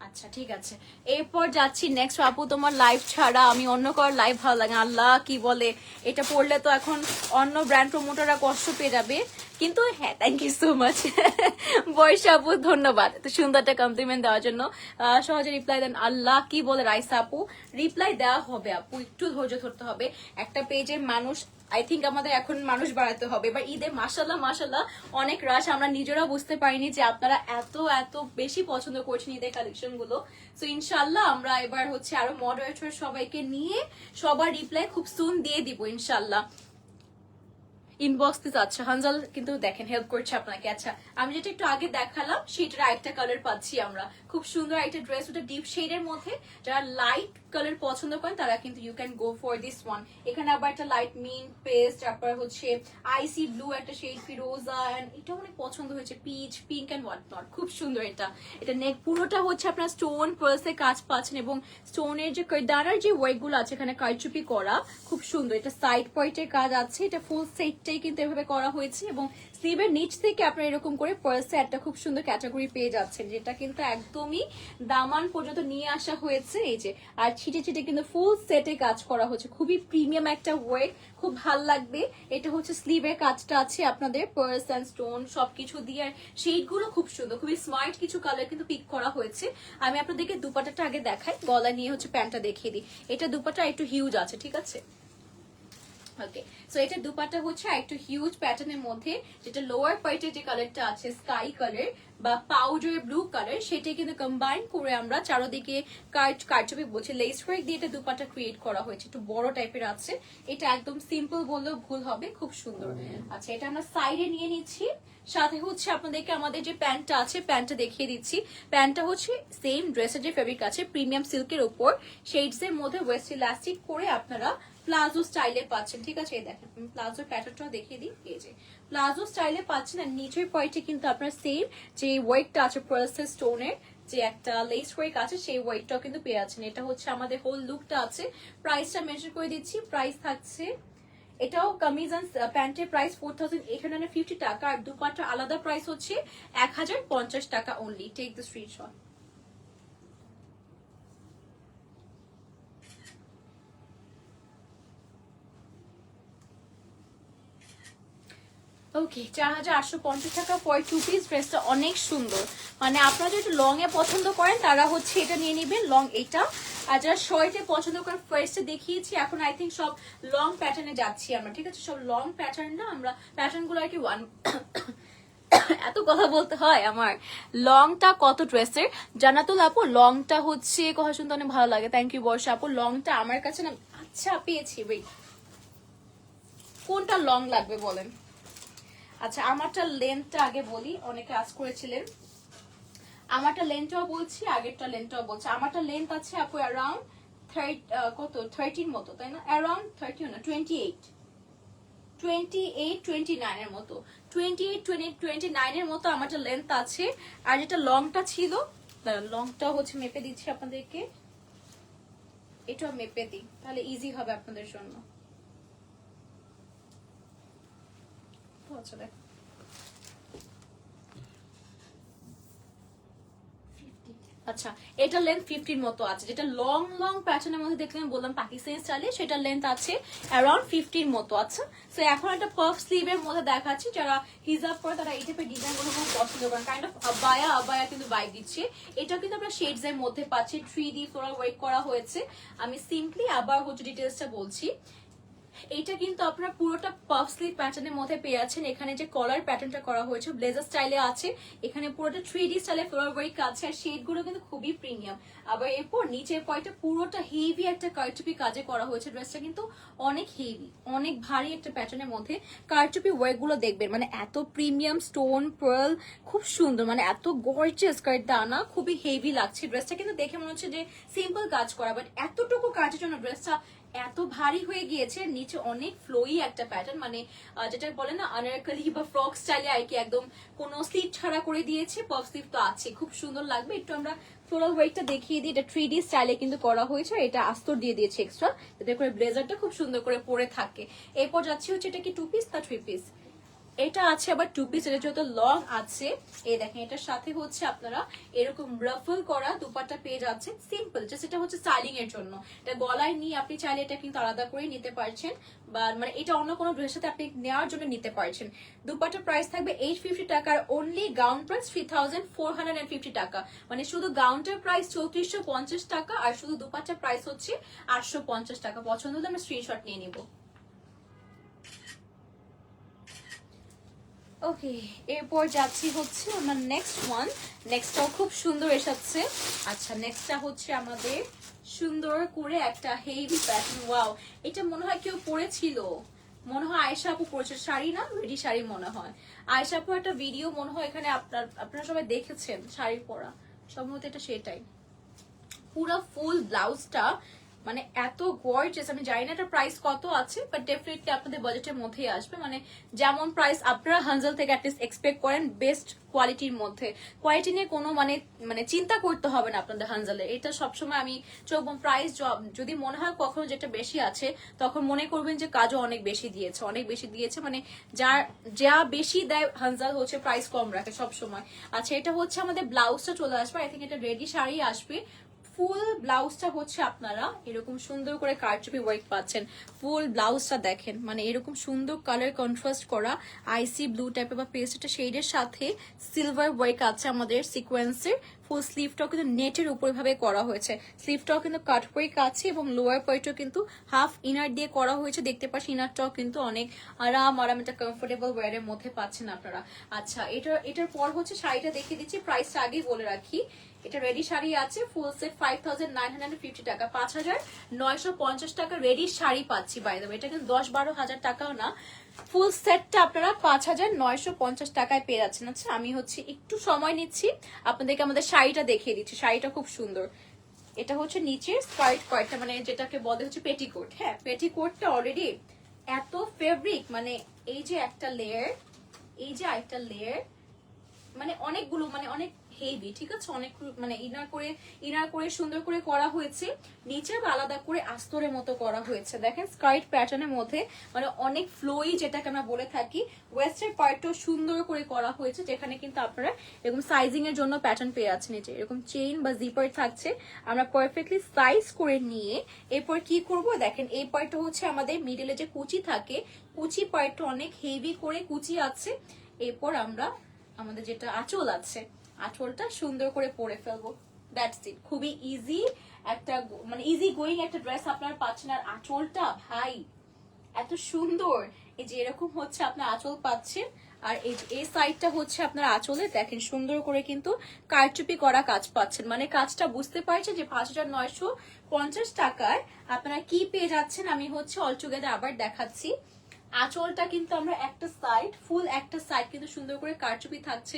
[SPEAKER 1] আচ্ছা ঠিক আছে, এরপর যাচ্ছি নেক্সট। আপু তোমার লাইভ ছাড়া আমি অন্য কারোর লাইভ ভালো লাগে, আল্লাহ কি বলে, এটা পড়লে তো এখন অন্য ব্র্যান্ড প্রমোটাররা কষ্ট পেয়ে যাবে। কিন্তু হ্যাঁ থ্যাংক ইউ সো মাচ বয়স আপু, ধন্যবাদ এত সুন্দর একটা কমপ্লিমেন্ট দেওয়ার জন্য। সহজে রিপ্লাই দেন, আল্লাহ কি বলে রাইসা আপু, রিপ্লাই দেওয়া হবে আপু, একটু ধৈর্য ধরতে হবে। একটা পেজে মানুষ আই থিঙ্ক আমাদের এখন মানুষ বাড়াতে হবে। এবার ঈদে মাশাল্লাহ অনেক রাশ, আমরা নিজেরাও বুঝতে পারিনি যে আপনারা এত এত বেশি পছন্দ করছেন ঈদের কালেকশন গুলো। সো ইনশাল্লাহ আমরা এবার হচ্ছে আরো মডারেটর সবাইকে নিয়ে সবার রিপ্লাই খুব সুন দিয়ে দিব ইনশাল্লাহ। ইনবক্স দিতে আচ্ছা হানজাল কিন্তু দেখেন হেল্প করছে আপনাকে। আচ্ছা আমি যেটা একটু আগে দেখালাম সেটার আরেকটা কালার পাচ্ছি আমরা, খুব সুন্দর একটা ড্রেস, ওটা ডিপ শেডের মধ্যে। যারা লাইট কালার পছন্দ করেন তারা কিন্তু you can go for this one. এখানে আবার একটা লাইট মিন্ট পেস্ট, তারপর হচ্ছে আইসি ব্লু একটা শেড, ফিরোজা, এন্ড এটা অনেক পছন্দ হয়েছে, peach pink and what not, খুব সুন্দর। এটা নেক পুরোটা হচ্ছে আপনার স্টোন পার্লসে কাজ পাচ্ছেন, এবং স্টোনের যে কারদানার যে ওয়ার্ক গুলো আছে এখানে কারচুপি করা, খুব সুন্দর। এটা সাইড পয়েন্টের কাজ আছে, এটা ফুল সেটটাই কিন্তু এভাবে করা হয়েছে, এবং স্লিভের নিচ থেকে আপনার এরকম করে পার্লসে একটা খুব সুন্দর ক্যাটাগরি পেয়ে যাচ্ছেন, যেটা কিন্তু একদমই দামান পর্যন্ত নিয়ে আসা হয়েছে। এই যে আর ছিটে ছিটে কিন্তু ফুল সেটে কাজ করা হচ্ছে, খুবই প্রিমিয়াম একটা ওয়ার্ক, খুব ভাল লাগবে। এটা হচ্ছে স্লিভের কাজটা আছে আপনাদের পার্লস এন্ড স্টোন সবকিছু দিয়ে, আর শেড গুলো খুব সুন্দর, খুবই স্মার্ট কিছু কালার কিন্তু পিক করা হয়েছে। আমি আপনাদেরকে দুপাটাটা আগে দেখাই, গলা নিয়ে হচ্ছে প্যান্টটা দেখিয়ে দিই। এটা দুপাটা একটু হিউজ আছে, ঠিক আছে। ওকে, সো এটা দুপাট্টা হচ্ছে একটু হিউজ প্যাটার্নের মধ্যে, যেটা লোয়ার পার্টে যে কালারটা আছে স্কাই কালার বা পাউডার ব্লু কালার, সেটা কিন্তু কম্বাইন করে আমরা চারদিকে কারচুপি বলছি লেস ওয়ার্ক দিয়ে এটা দুপাট্টা ক্রিয়েট করা হয়েছে, একটু বড় টাইপের আছে। এটা একদম সিম্পল বললেও ভুল হবে, খুব সুন্দর। আচ্ছা এটা আমরা সাইডে নিয়ে নিচ্ছি, সাথে হচ্ছে আপনাদেরকে আমাদের যে প্যান্টটা আছে প্যান্টটা দেখিয়ে দিচ্ছি। প্যান্টটা হচ্ছে সেম ড্রেসের যে ফেব্রিক আছে প্রিমিয়াম সিল্কের উপর শেডস এর মধ্যে ওয়েস্ট ইলাস্টিক করে আপনারা প্লাজো স্টাইলে পাচ্ছেন, ঠিক আছে। এই দেখেন প্লাজো প্যাটার্নটা দেখিয়ে দিই, এই যে প্লাজো স্টাইলে পাচ্ছেন। আর নিচের পয়েন্টে কিন্তু আপনার সেম যে ওয়ার্কটা আছে পার্লসের স্টোনের যে একটা লেস ওয়ার্ক আছে সেই ওয়ার্কটাও কিন্তু পেয়ে যাচ্ছেন। এটা হচ্ছে আমাদের হোল লুকটা আছে। প্রাইসটা মেনশন করে দিচ্ছি, প্রাইস থাকছে, এটাও কামিজ এন্ড প্যান্টের প্রাইস 4850 টাকা, আর দুপাট্টা আলাদা প্রাইস হচ্ছে 1050 টাকা only. Take the screenshot. Okay, 4850 টাকা ফর 2 পিস। ড্রেসটা অনেক সুন্দর, মানে আপনারা যদি লং এ পছন্দ করেন তারা হচ্ছে এটা নিয়ে নেবেন, লং এটা। আর যারা শর্টে পছন্দ করেন, ফার্স্টে দেখিয়েছি, এখন আই থিঙ্ক সব লং প্যাটার্নে যাচ্ছি আমরা, ঠিক আছে। সব লং প্যাটার্ন না, আমরা প্যাটার্ন গুলো আর কি ওয়ান এত কথা বলতে হয় আমার। লংটা কত ড্রেসের জানাতুল আপু, লংটা হচ্ছে কথা শুনতে অনেক ভালো লাগে, থ্যাংক ইউ বর্ষা আপু। লংটা আমার কাছে না, আচ্ছা পেয়েছি, ওয়েট কোনটা লং লাগবে বলেন। আচ্ছা আমারটা লেন্থটা আগে বলি, অনেকে আস্ক করেছিলেন। আমারটা লেন্থটাও বলছি, আগেরটা লেন্থটাও বলছি। আমারটা লেন্থ আছে আপু অ্যারাউন্ড কত 13 মতো, তাই না? অ্যারাউন্ড 30 না 29 এর মতো, 29 এর মতো আমারটা লেন্থ আছে। আর যেটা লংটা ছিল, লংটা হচ্ছে মেপে দিচ্ছি আপনাদেরকে, এটাও মেপে দিই তাহলে ইজি হবে আপনাদের জন্য। আচ্ছা এটা লেন্থ 15 মতো আছে, যেটা লং লং প্যাটার্নের মধ্যে দেখলেন বললাম পাকিস্তানি স্টাইলে, সেটা লেন্থ আছে অ্যারাউন্ড 15 মতো। আচ্ছা সো এখন একটা পাফ স্লিভের মধ্যে দেখাচ্ছি, যারা হিজাব করে তারা এই টাইপের ডিজাইন গুলো খুব পছন্দ করেন, কাইন্ড অফ আবায়া কিন্তু বাইক দিচ্ছে। এটা কিন্তু আমরা শেডস এর মধ্যে পাচ্ছি, 3D ফ্লোরাল ওয়ার্ক করা হয়েছে। আমি সিম্পলি আবার হচ্ছে ডিটেলসটা বলছি। এইটা কিন্তু আপনারা পুরোটা পাফ স্লিভ প্যাটার্নের মধ্যে পেয়ে যাচ্ছেন। এখানে যে কলার প্যাটার্নটা করা হয়েছে ব্লেজার স্টাইলে আছে, এখানে পুরোটা 3D স্টাইলে ফ্লোরাল ওয়ার্ক আছে, আর শেড গুলো কিন্তু খুবই প্রিমিয়াম। আবার এরপর নিচের পয়েন্টটা পুরোটা হেভি একটা কারচুপি কাজে করা হয়েছে। ড্রেসটা কিন্তু অনেক হেভি, অনেক ভারী একটা প্যাটার্নের মধ্যে কারচুপি ওয়ার্ক গুলো দেখবেন, মানে এত প্রিমিয়াম স্টোন পার্ল, খুব সুন্দর, মানে এত গর্জিয়াস দানা, খুবই হেভি লাগছে। ড্রেসটা কিন্তু দেখে মনে হচ্ছে যে সিম্পল কাজ করা, বাট এতটুকু কাজের জন্য ড্রেসটা এত ভারী হয়ে গিয়েছে। নিচে অনেক ফ্লোই একটা প্যাটার্ন, মানে যেটা বলে না আনারকলি বা ফ্রক স্টাইলে আর কি, একদম কোনো স্লিভ ছাড়া করে দিয়েছে। পফ স্লিভ তো আছে, খুব সুন্দর লাগবে। একটু আমরা ফ্লোরাল ওয়ার্কটা দেখিয়ে দিই, এটা 3D স্টাইলে কিন্তু করা হয়েছে, এটা আস্তর দিয়ে দিয়েছে এক্সট্রা, যাতে করে ব্লেজারটা খুব সুন্দর করে পরে থাকে। এরপর যাচ্ছি হচ্ছে এটা কি 2 পিস না 3 পিস, এটা আছে আবার 2 পিস, এটা যত লং আছে। এই দেখেন এটার সাথে হচ্ছে আপনারা এরকম রাফল করা দুপাট্টা পেয়ে যাচ্ছেন, সিম্পল, জাস্ট এটা হচ্ছে স্টাইলিং এর জন্য। এটা গলায় নিয়ে আপনি চাইলে এটা কিন্তু আলাদা করে নিতে পারছেন, বা মানে এটা অন্য কোনো ড্রেসের সাথে আপনি নেওয়ার জন্য নিতে পারছেন। দুপাট্টার প্রাইস থাকবে 850 টাকার অনলি, গাউন প্রাইস 3450 টাকা, মানে শুধু গাউনটার প্রাইস 3450 টাকা, আর শুধু দুপাট্টার প্রাইস হচ্ছে 850 টাকা। পছন্দ হলে আমরা স্ক্রিনশট নিয়ে নিব। ওকে, এরপর যাচ্ছি হচ্ছে আমার নেক্সট ওয়ান। নেক্সটটাও খুব সুন্দর এসেছে। আচ্ছা নেক্সটটা হচ্ছে আমাদের সুন্দর করে একটা হেভি প্যাটার্ন। ওয়াও, এটা মনে হয় কেউ পরেছিল, মনে হয় আয়েশা আপু পরেছে শাড়ি, না রেডি শাড়ি মনে হয়। আয়েশা আপু একটা ভিডিও মনে হয় এখানে আপনারা সবাই দেখেছেন শাড়ি পরা, সম্ভবত এটা সেটাই। পুরো ফুল ব্লাউজটা মানে এত গর্জিয়াস, আমি জানি না এটার প্রাইস কত আছে, বাট ডেফিনেটলি আপনাদের বাজেটের মধ্যেই আসবে। মানে যেমন প্রাইস আপনারা হানজাল থেকে অ্যাটলিস্ট এক্সপেক্ট করেন বেস্ট কোয়ালিটির মধ্যে, কোয়ালিটি নিয়ে কোনো মানে চিন্তা করতে হবে না আপনাদের হানজালে। এটা সবসময় আমি প্রাইস যদি মনে হয় কখনো যেটা বেশি আছে, তখন মনে করবেন যে কাজও অনেক বেশি দিয়েছে, অনেক বেশি দিয়েছে, মানে যা বেশি দেয় হানজাল হচ্ছে প্রাইস কম রাখে সবসময়। আচ্ছা, এটা হচ্ছে আমাদের ব্লাউজটা চলে আসবে, আই থিঙ্ক এটা রেডি শাড়ি আসবে। ফুল ব্লাউজটা হচ্ছে আপনারা এরকম সুন্দর করে কারচুপি ওয়ার্ক পাচ্ছেন। ফুল ব্লাউজটা দেখেন, মানে এরকম সুন্দর কালার কন্ট্রাস্ট করা আইসি ব্লু টাইপের বা পেস্ট শেডের সাথে সিলভার ওয়ার্ক আছে আমাদের সিকোয়েন্সের। ফুল স্লিভটাও কিন্তু নেটের উপর ভাবে করা হয়েছে, স্লিভটাও কিন্তু কাট ওয়ার্ক আছে এবং লোয়ার পার্টও কিন্তু হাফ ইনার দিয়ে করা হয়েছে। দেখতে পাচ্ছি ইনারটাও কিন্তু অনেক আরাম এটা কমফোর্টেবল ওয়্যারের মধ্যে পাচ্ছেন আপনারা। আচ্ছা, এটার পর হচ্ছে শাড়িটা দেখিয়ে দিচ্ছি, প্রাইসটা আগেই বলে রাখি। এটা রেডি শাড়ি আছে, ফুল সেট 5950 টাকা, 5950 টাকা রেডি শাড়ি পাচ্ছি। বাই দ্য ওয়ে এটা কিন্তু 10-12 হাজার টাকাও না, ফুল সেটটা আপনারা 5950 টাকায় পেয়ে যাচ্ছেন। আচ্ছা, আমি হচ্ছে একটু সময় নিচ্ছি, আপনাদেরকে আমাদের শাড়িটা দেখিয়ে দিচ্ছি। শাড়িটা খুব সুন্দর। এটা হচ্ছে নিচের স্কার্ট পার্টটা, মানে যেটাকে বলে হচ্ছে পেটিকোট। হ্যাঁ, পেটিকোটটা অলরেডি এত ফেব্রিক, মানে এই যে একটা লেয়ার, এই যে একটা লেয়ার, মানে অনেকগুলো, মানে অনেক হেভি, ঠিক আছে, অনেক মানে ইনার করে সুন্দর করে করা হয়েছে, নিচে আলাদা করে আস্তরের মতো করা হয়েছে। দেখেন স্কার্ট প্যাটার্নের মধ্যে মানে অনেক ফ্লোই, যেটাকে আমরা বলে থাকি। ওয়েস্টের পার্টটাও সুন্দর করে করা হয়েছে, যেখানে কিন্তু আপনারা এরকম সাইজিং এর জন্য প্যাটার্ন পেয়ে যাচ্ছেন। নিচে এরকম চেইন বা জিপার থাকছে, আমরা পারফেক্টলি সাইজ করে নিয়ে এরপর কি করব দেখেন, এই পার্টটা হচ্ছে আমাদের মিডলে যে কুচি থাকে, কুচি পার্টটা অনেক হেভি করে কুচি আছে। এরপর আমরা আমাদের যেটা আঁচল আছে, আঁচলটা সুন্দর করে পরে ফেলবো, দ্যাটস ইট। খুবই ইজি একটা, মানে ইজি গোয়িং একটা ড্রেস আপনারা পাচ্ছেন। আর আঁচলটা ভাই এত সুন্দর, এই যে এরকম হচ্ছে আপনার আঁচল পাচ্ছেন। আর এই সাইডটা হচ্ছে আপনার আঁচলে দেখেন সুন্দর করে কিন্তু কারচুপি করা কাজ পাচ্ছেন। মানে কাজটা বুঝতে পারছেন যে 5950 টাকায় আপনারা কি পেয়ে যাচ্ছেন। আমি হচ্ছে অলটুগেদার আবার দেখাচ্ছি। আঁচলটা কিন্তু আমরা একটা সাইড, ফুল একটা সাইড কিন্তু সুন্দর করে কারচুপি থাকছে।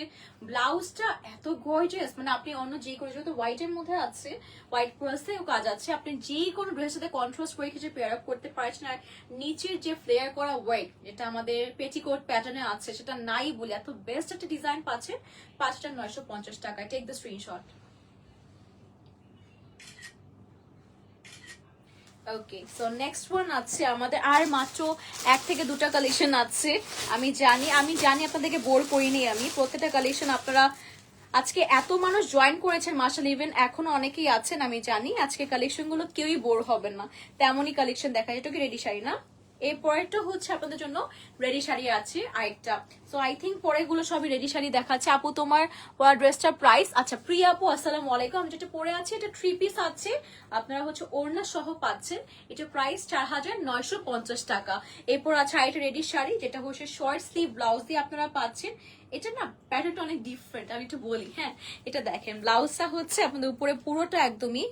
[SPEAKER 1] ব্লাউজটা এত গর্জিয়াস, মানে আপনি অন্য যে কোনো, যেহেতু হোয়াইটের মধ্যে আছে, হোয়াইট প্লাসেও কাজ আছে, আপনি যে কোনো ড্রেসের সাথে কন্ট্রাস্ট করে কিছু পেয়ার আপ করতে পারছেন। আর নিচের যে ফ্লেয়ার করা ওয়ার্ক, যেটা আমাদের পেটিকোট প্যাটার্নে আছে, সেটা নাই বলে এত বেস্ট একটা ডিজাইন পাচ্ছেন 5950 টাকায়। Take the screenshot. Okay, so next one আছে আমাদের, আর মাত্র 1 থেকে 2টা কালেকশন আছে। আমি জানি আপনাদেরকে বোর করিনি আমি, প্রত্যেকটা কালেকশন আপনারা আজকে এত মানুষ জয়েন করেছেন মার্শাল, ইভেন এখনো অনেকেই আছেন, আমি জানি আজকে কালেকশন গুলো কেউই বোর হবেন না, তেমনই কালেকশন দেখা যায়। এটা কি রেডি শাড়ি না? এই পরেরটা হচ্ছে আপনাদের জন্য রেডি শাড়ি আছে আরেকটা। সো আই থিঙ্ক পরেরগুলো সবই রেডি শাড়ি দেখাচ্ছে। আপু তোমার ড্রেসটার প্রাইস? আচ্ছা, প্রিয়া আপু আসসালামু আলাইকুম। আমি যেটা পরে আছি এটা 3 পিস আছে, আপনারা হচ্ছে ওড়না সহ পাচ্ছেন। এটা প্রাইস 4950 টাকা। এরপর আছে আরেকটা রেডি শাড়ি, যেটা হচ্ছে শর্ট স্লিভ ব্লাউজ দিয়ে আপনারা পাচ্ছেন। এটা না প্যাটার্নটা অনেক ডিফারেন্ট, আমি একটু বলি। হ্যাঁ, এটা দেখেন ব্লাউজটা হচ্ছে আপনাদের উপরে পুরোটা একদমই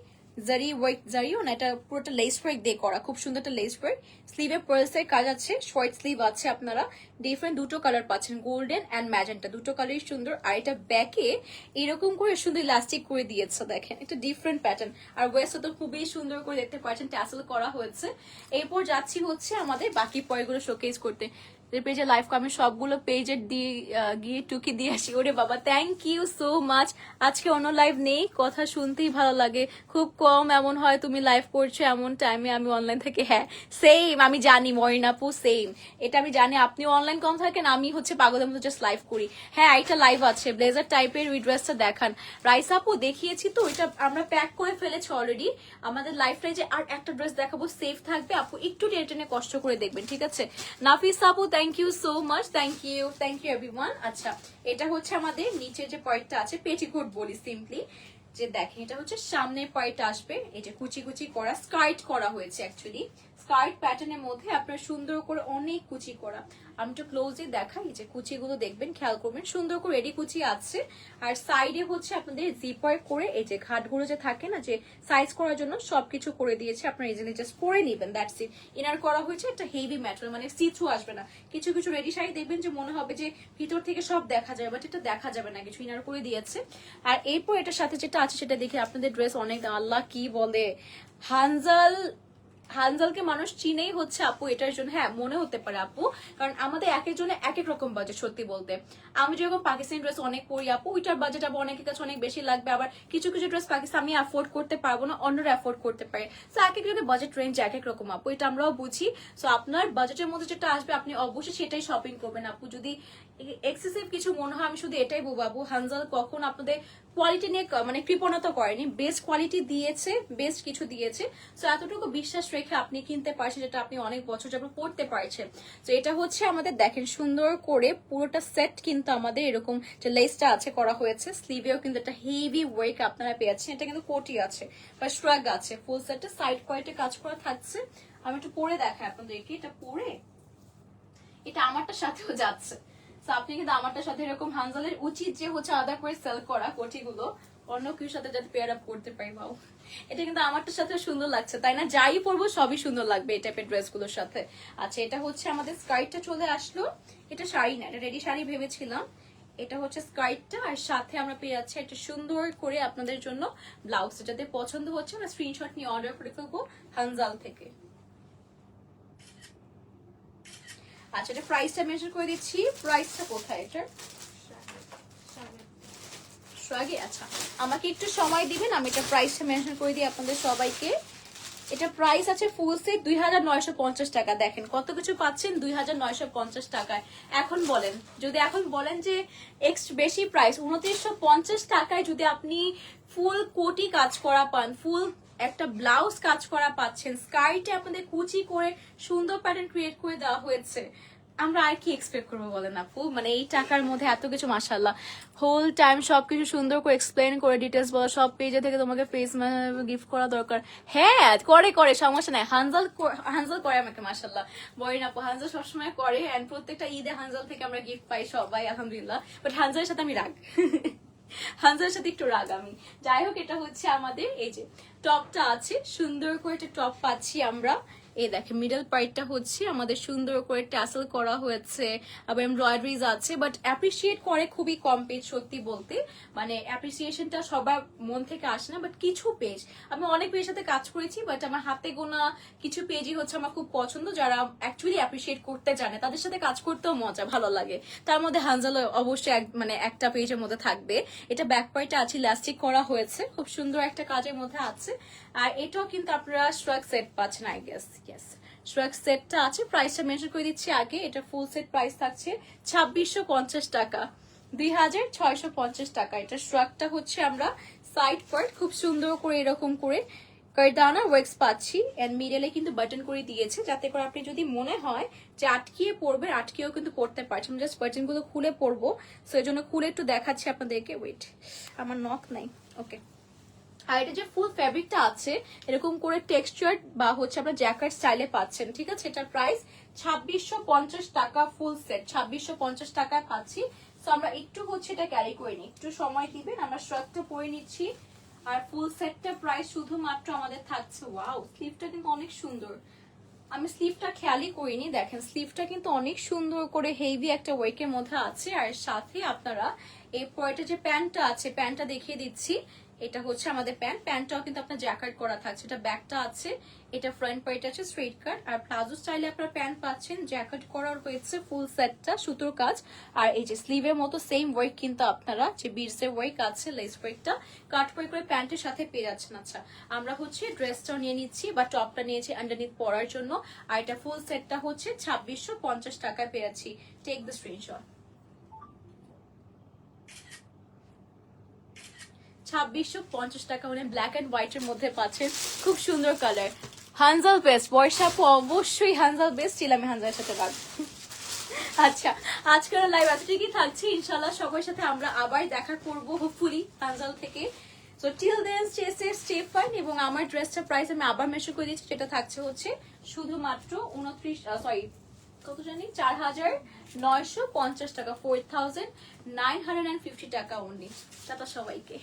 [SPEAKER 1] জারি ওয়ার্ক, জারিও না, এটা পুরোটা লেস ওয়ার্ক দিয়ে করা, খুব সুন্দর একটা লেস ওয়ার্ক। স্লিভে পার্লসের কাজ আছে, শর্ট স্লিভ আছে, আপনারা ডিফারেন্ট দুটো কালার পাচ্ছেন, গোল্ডেন অ্যান্ড ম্যাজেন্টা, দুটো কালারই সুন্দর। আর এটা ব্যাকে এরকম করে সুন্দর ইলাস্টিক করে দিয়েছে, দেখেন এটা ডিফারেন্ট প্যাটার্ন। আর ওয়েস্টটা তো খুবই সুন্দর করে দেখতে পাচ্ছেন ট্যাসেল করা হয়েছে। এরপর যাচ্ছি হচ্ছে আমাদের বাকি পয়গুলো শোকেস করতে। পেজে লাইভ কমেন্ট সবগুলো পেজে দিয়ে গিয়ে টুকি দিয়ে আসি। ওরে বাবা, থ্যাংক ইউ সো মাচ। আজকে অন্য লাইভ নেই, কথা শুনতেই ভালো লাগে, খুব কম এমন হয় তুমি লাইভ করছো এমন টাইমে আমি অনলাইন থেকে। হ্যাঁ সেম, আমি জানি মরিন আপু, সেম, এটা আমি জানি। আপনিও অনলাইন কম থাকেন, আমি হচ্ছে পাগলের মতো জাস্ট লাইভ করি। হ্যাঁ, একটা লাইভ আছে ব্লেজার টাইপের, ওই ড্রেসটা দেখান। রাইস আপু দেখিয়েছি তো, এটা আমরা প্যাক করে ফেলেছি অলরেডি। আমাদের লাইফটাই যে আর একটা ড্রেস দেখাবো, সেফ থাকবে আপু, একটু টেনে কষ্ট করে দেখবেন, ঠিক আছে? নাফিস আপু thank you so much, thank you everyone. আচ্ছা, এটা হচ্ছে আমাদের নিচে যে পয়েন্টটা আছে, পেটিকোট বলি সিম্পলি। যে দেখেন এটা হচ্ছে সামনের পার্টটা আসবে, এই যে কুচি কুচি করা স্কার্ট করা হয়েছে, অ্যাকচুয়ালি স্কার্ট প্যাটার্নের মধ্যে আপনার সুন্দর করে অনেক কুচি করা। আমি একটু ক্লোজে দেখাই, যে কুচিগুলো দেখবেন, খেয়াল করবেন, সুন্দর করে রেডি কুচি আছে। আর সাইডে হচ্ছে আপনাদের জিপার করে এই যে ঘাটগুলো যে থাকে না, যে সাইজ করার জন্য সবকিছু করে দিয়েছে, আপনার ইজিলি জাস্ট পরে নেবেন, দ্যাটস ইট। ইনার করা হয়েছে একটা হেভি ম্যাটেরিয়াল, মানে সিথ্রু আসবে না। কিছু কিছু রেডি শাড়ি দেখবেন যে মনে হবে যে ভিতর থেকে সব দেখা যায়, বাট এটা দেখা যাবে না, কিছু ইনার করে দিয়েছে। আর এরপর এটার সাথে যেটা আছে সেটা দেখে আপনাদের ড্রেস অনেক, আল্লাহ কি বলে, হানজালকে মানুষ চিনেই হচ্ছে আপু এটার জন্য। হ্যাঁ মনে হতে পারে আপু, কারণ আমাদের এক একজনের এক এক রকম বাজেট। সত্যি বলতে আমি যেরকম পাকিস্তানি ড্রেস অনেক পরি আপু, ওইটার বাজেট আবার অনেকের কাছে অনেক বেশি লাগবে। আবার কিছু কিছু ড্রেস পাকিস্তান আমি অ্যাফোর্ড করতে পারবো না, অন্যরা অ্যাফোর্ড করতে পারে। সো এক একজনের বাজেট রেঞ্জ এক এক রকম আপু, এটা আমরাও বুঝি। সো আপনার বাজেটের মধ্যে যেটা আসবে আপনি অবশ্যই সেটাই শপিং করবেন আপু। যদি এক্সেসিভ কিছু মনে হয়, আমি শুধু এটাই বলবো আপু, হানজাল কখন আপনাদের কোয়ালিটি নিয়ে মানে কৃপণতা করেনি, বেস্ট কোয়ালিটি দিয়েছে, বেস্ট কিছু দিয়েছে। সো এতটুকু বিশ্বাস রেখে আপনি কিনতে পারছেন, যেটা আপনি অনেক বছর যাবত পড়তে পারছেন। তো এটা হচ্ছে আমাদের দেখেন সুন্দর করে পুরোটা সেট কিন্তু আমাদের এরকম যে লেসটা আছে করা হয়েছে, স্লিভেও কিন্তু একটা হেভি ওয়ার্ক আপনারা পেয়েছেন। এটা কিন্তু কোটি আছে বা স্ট্রাগ আছে, ফুল সেটটা সাইড কোয়ালিটি কাজ করা থাকছে। আমি একটু পরে দেখাই আপনাদেরকে, এটা পরে এটা আমারটার সাথেও যাচ্ছে। আপনি কিন্তু আমারটার সাথে এরকম হানজালের উচিত যে হচ্ছে আলাদা করে সেল করা কোটিগুলো অন্য কিছুর সাথে যাতে পেয়ার আপ করতে পারি। বাউ, এটা কিন্তু আমারটার সাথে সুন্দর লাগছে, তাই না? যাই পরবো সবই সুন্দর লাগবে এই টাইপের ড্রেস গুলোর সাথে। আচ্ছা এটা হচ্ছে আমাদের স্কার্টটা চলে আসলো, এটা শাড়ি না, এটা রেডি শাড়ি ভেবেছিলাম। এটা হচ্ছে স্কার্টটা, আর সাথে আমরা পেয়ে যাচ্ছি একটা সুন্দর করে আপনাদের জন্য ব্লাউজ। যাদের পছন্দ হচ্ছে আমরা স্ক্রিনশট নিয়ে অর্ডার করে ফেলবো হানজাল থেকে। আচ্ছা এটা প্রাইসটা মেনশন করে দিচ্ছি, প্রাইসটা কোথায় এটা? আগে আচ্ছা আমাকে একটু সময় দিবেন, আমি এটা প্রাইসটা মেনশন করে দিই আপনাদের সবাইকে। এটা প্রাইস আছে ফুল সেট 2950 টাকা। দেখেন কত কিছু পাচ্ছেন 2950 টাকায়। এখন বলেন, যদি এখন বলেন যে বেশি প্রাইস 2950 টাকায় যদি আপনি ফুল কোটি কাজ করা পান, ফুল একটা ব্লাউজ কাজ করা পাচ্ছেন, স্কার্টে আপনাদের কুচি করে সুন্দর প্যাটার্ন ক্রিয়েট করে দেওয়া হয়েছে, আমরা আর কি এক্সপেক্ট করবো বলেন আপু? মানে এই টাকার মধ্যে এত কিছু, মাশাআল্লাহ হোল টাইম সবকিছু সুন্দর করে এক্সপ্লেন করে ডিটেলস বলা, সব পেজে থেকে তোমাকে ফেস গিফট করা দরকার। হ্যাঁ করে সমস্যা নাই, হানজাল করে আমাকে, মাশাআল্লাহ বলেন আপু, হানজাল সবসময় করে। এন্ড প্রত্যেকটা ঈদে হানজাল থেকে আমরা গিফট পাই সবাই আলহামদুলিল্লাহ। বাট হানজালের সাথে আমি রাগ হানজালের সাথে একটু রাগ আমি। যাই হোক এটা হচ্ছে আমাদের এই যে টপটা আছে, সুন্দর করে একটা টপ পাচ্ছি আমরা। এই দেখেন মিডল পার্টটা হচ্ছে আমাদের সুন্দর করে ট্যাসেল করা হয়েছে, আবার এমব্রয়ডারিজ আছে, বাট অ্যাপ্রিসিয়েট করে খুবই কম পেজ। সত্যি বলতে মানে অ্যাপ্রিসিয়েশনটা সবার মন থেকে আসে না, বাট কিছু পেজ, আমি অনেক পেজের সাথে কাজ করেছি, বাট আমার হাতে গোনা কিছু পেজই হচ্ছে আমার খুব পছন্দ, যারা অ্যাকচুয়ালি অ্যাপ্রিসিয়েট করতে জানে, তাদের সাথে কাজ করতেও মজা ভালো লাগে। তার মধ্যে হানজাল অবশ্যই মানে একটা পেজের মধ্যে থাকবে। এটা ব্যাক পার্টটা আছে, ইলাস্টিক করা হয়েছে, খুব সুন্দর একটা কাজের মধ্যে আছে। আর এটাও কিন্তু আপনারা স্ট্রাক সেট পাচ্ছেন, আই গেস ইয়েস স্ট্রাক সেটটা আছে। প্রাইসটা মেনশন করে দিচ্ছি আগে, এটা ফুল সেট প্রাইস থাকছে 2650 টাকা, 2650 টাকা। এটা স্ট্রাকটা হচ্ছে আমরা সাইড পার্ট খুব সুন্দর করে এরকম করে কারদানা ওয়ার্কস পাচ্ছি, এন্ড মিডলে কিন্তু বাটন করে দিয়েছে, যাতে করে আপনি যদি মনে হয় যে আটকিয়ে পড়বেন, আটকিয়েও কিন্তু পড়তে পারছেন। জাস্ট বাটন গুলো খুলে পড়বো, সো এই জন্য খুলে একটু দেখাচ্ছি আপনাদেরকে। ওয়েট, আমার নখ নাই, ওকে। আর এটা যে ফুল ফ্যাব্রিকটা আছে এরকম করে টেক্সচার বা হচ্ছে আপনার জ্যাকেট স্টাইলে পাচ্ছেন, ঠিক আছে? এটার প্রাইস 2650 টাকা, ফুল সেট 2650 টাকায় পাচ্ছি। তো আমরা একটু হচ্ছে এটা ক্যারি করে নিই, একটু সময় দিবেন, আমরা স্ট্রাকটা পরে নিচ্ছি। আর ফুল সেটটা প্রাইস শুধুমাত্র আমাদের থাকছে, ওয়াও স্লিভটা কিন্তু অনেক সুন্দর, আমি স্লিভটা খেয়ালই করিনি, দেখেন স্লিভটা কিন্তু অনেক সুন্দর করে হেভি একটা ওয়ার্কের মধ্যে আছে। আর সাথে আপনারা এই পরেটা যে প্যান্টটা আছে, প্যান্টটা দেখিয়ে দিচ্ছি, এটা হচ্ছে আমাদের প্যান্টটাও কিন্তু আপনার জ্যাকেট করা থাকছে, এটা ব্যাকটা আছে, এটা ফ্রন্ট পার্ট আছে স্ট্রেট কাট। আর প্লাজো স্টাইলে আপনারা প্যান্ট পাচ্ছেন, জ্যাকেট করার হয়েছে, ফুল সেটটা সুতোর কাজ। আর এই যে স্লিভের মতো সেম ওয়ার্ক কিন্তু আপনারা যে বিডসের ওয়ার্ক আছে, লেস ওয়ার্কটা কাট করে প্যান্টের সাথে পেয়ে যাচ্ছেন। আচ্ছা আমরা হচ্ছে ড্রেসটাও নিয়ে নিচ্ছি বা টপটা নিয়েছি আন্ডারনিথ পরার জন্য। আর এটা ফুল সেটটা হচ্ছে 2650 টাকায় পেয়েছি। Take the screenshot. 2650 টাকা, মানে ব্ল্যাক এন্ড হোয়াইট এর মধ্যে পাচ্ছেন, খুব সুন্দর কালার। হানজাল বেস্ট, বর্ষা আপু অবশ্যই হানজাল বেস্ট ছিল, আমি হানজালের সাথে রাখবো। আচ্ছা আজকের লাইভ এতটুকুই থাকছে, ইনশাল্লাহ সবার সাথে আমরা আবার দেখা করব হোপফুলি হানজাল থেকে। So till then stay safe stay fine. এবং আমার ড্রেসটার প্রাইস আমি আবার মেনশন করে দিচ্ছি, যেটা থাকছে হচ্ছে শুধুমাত্র কত জানি 4,950 টাকা, 4,950 টাকা অনলি। টাটা সবাইকে।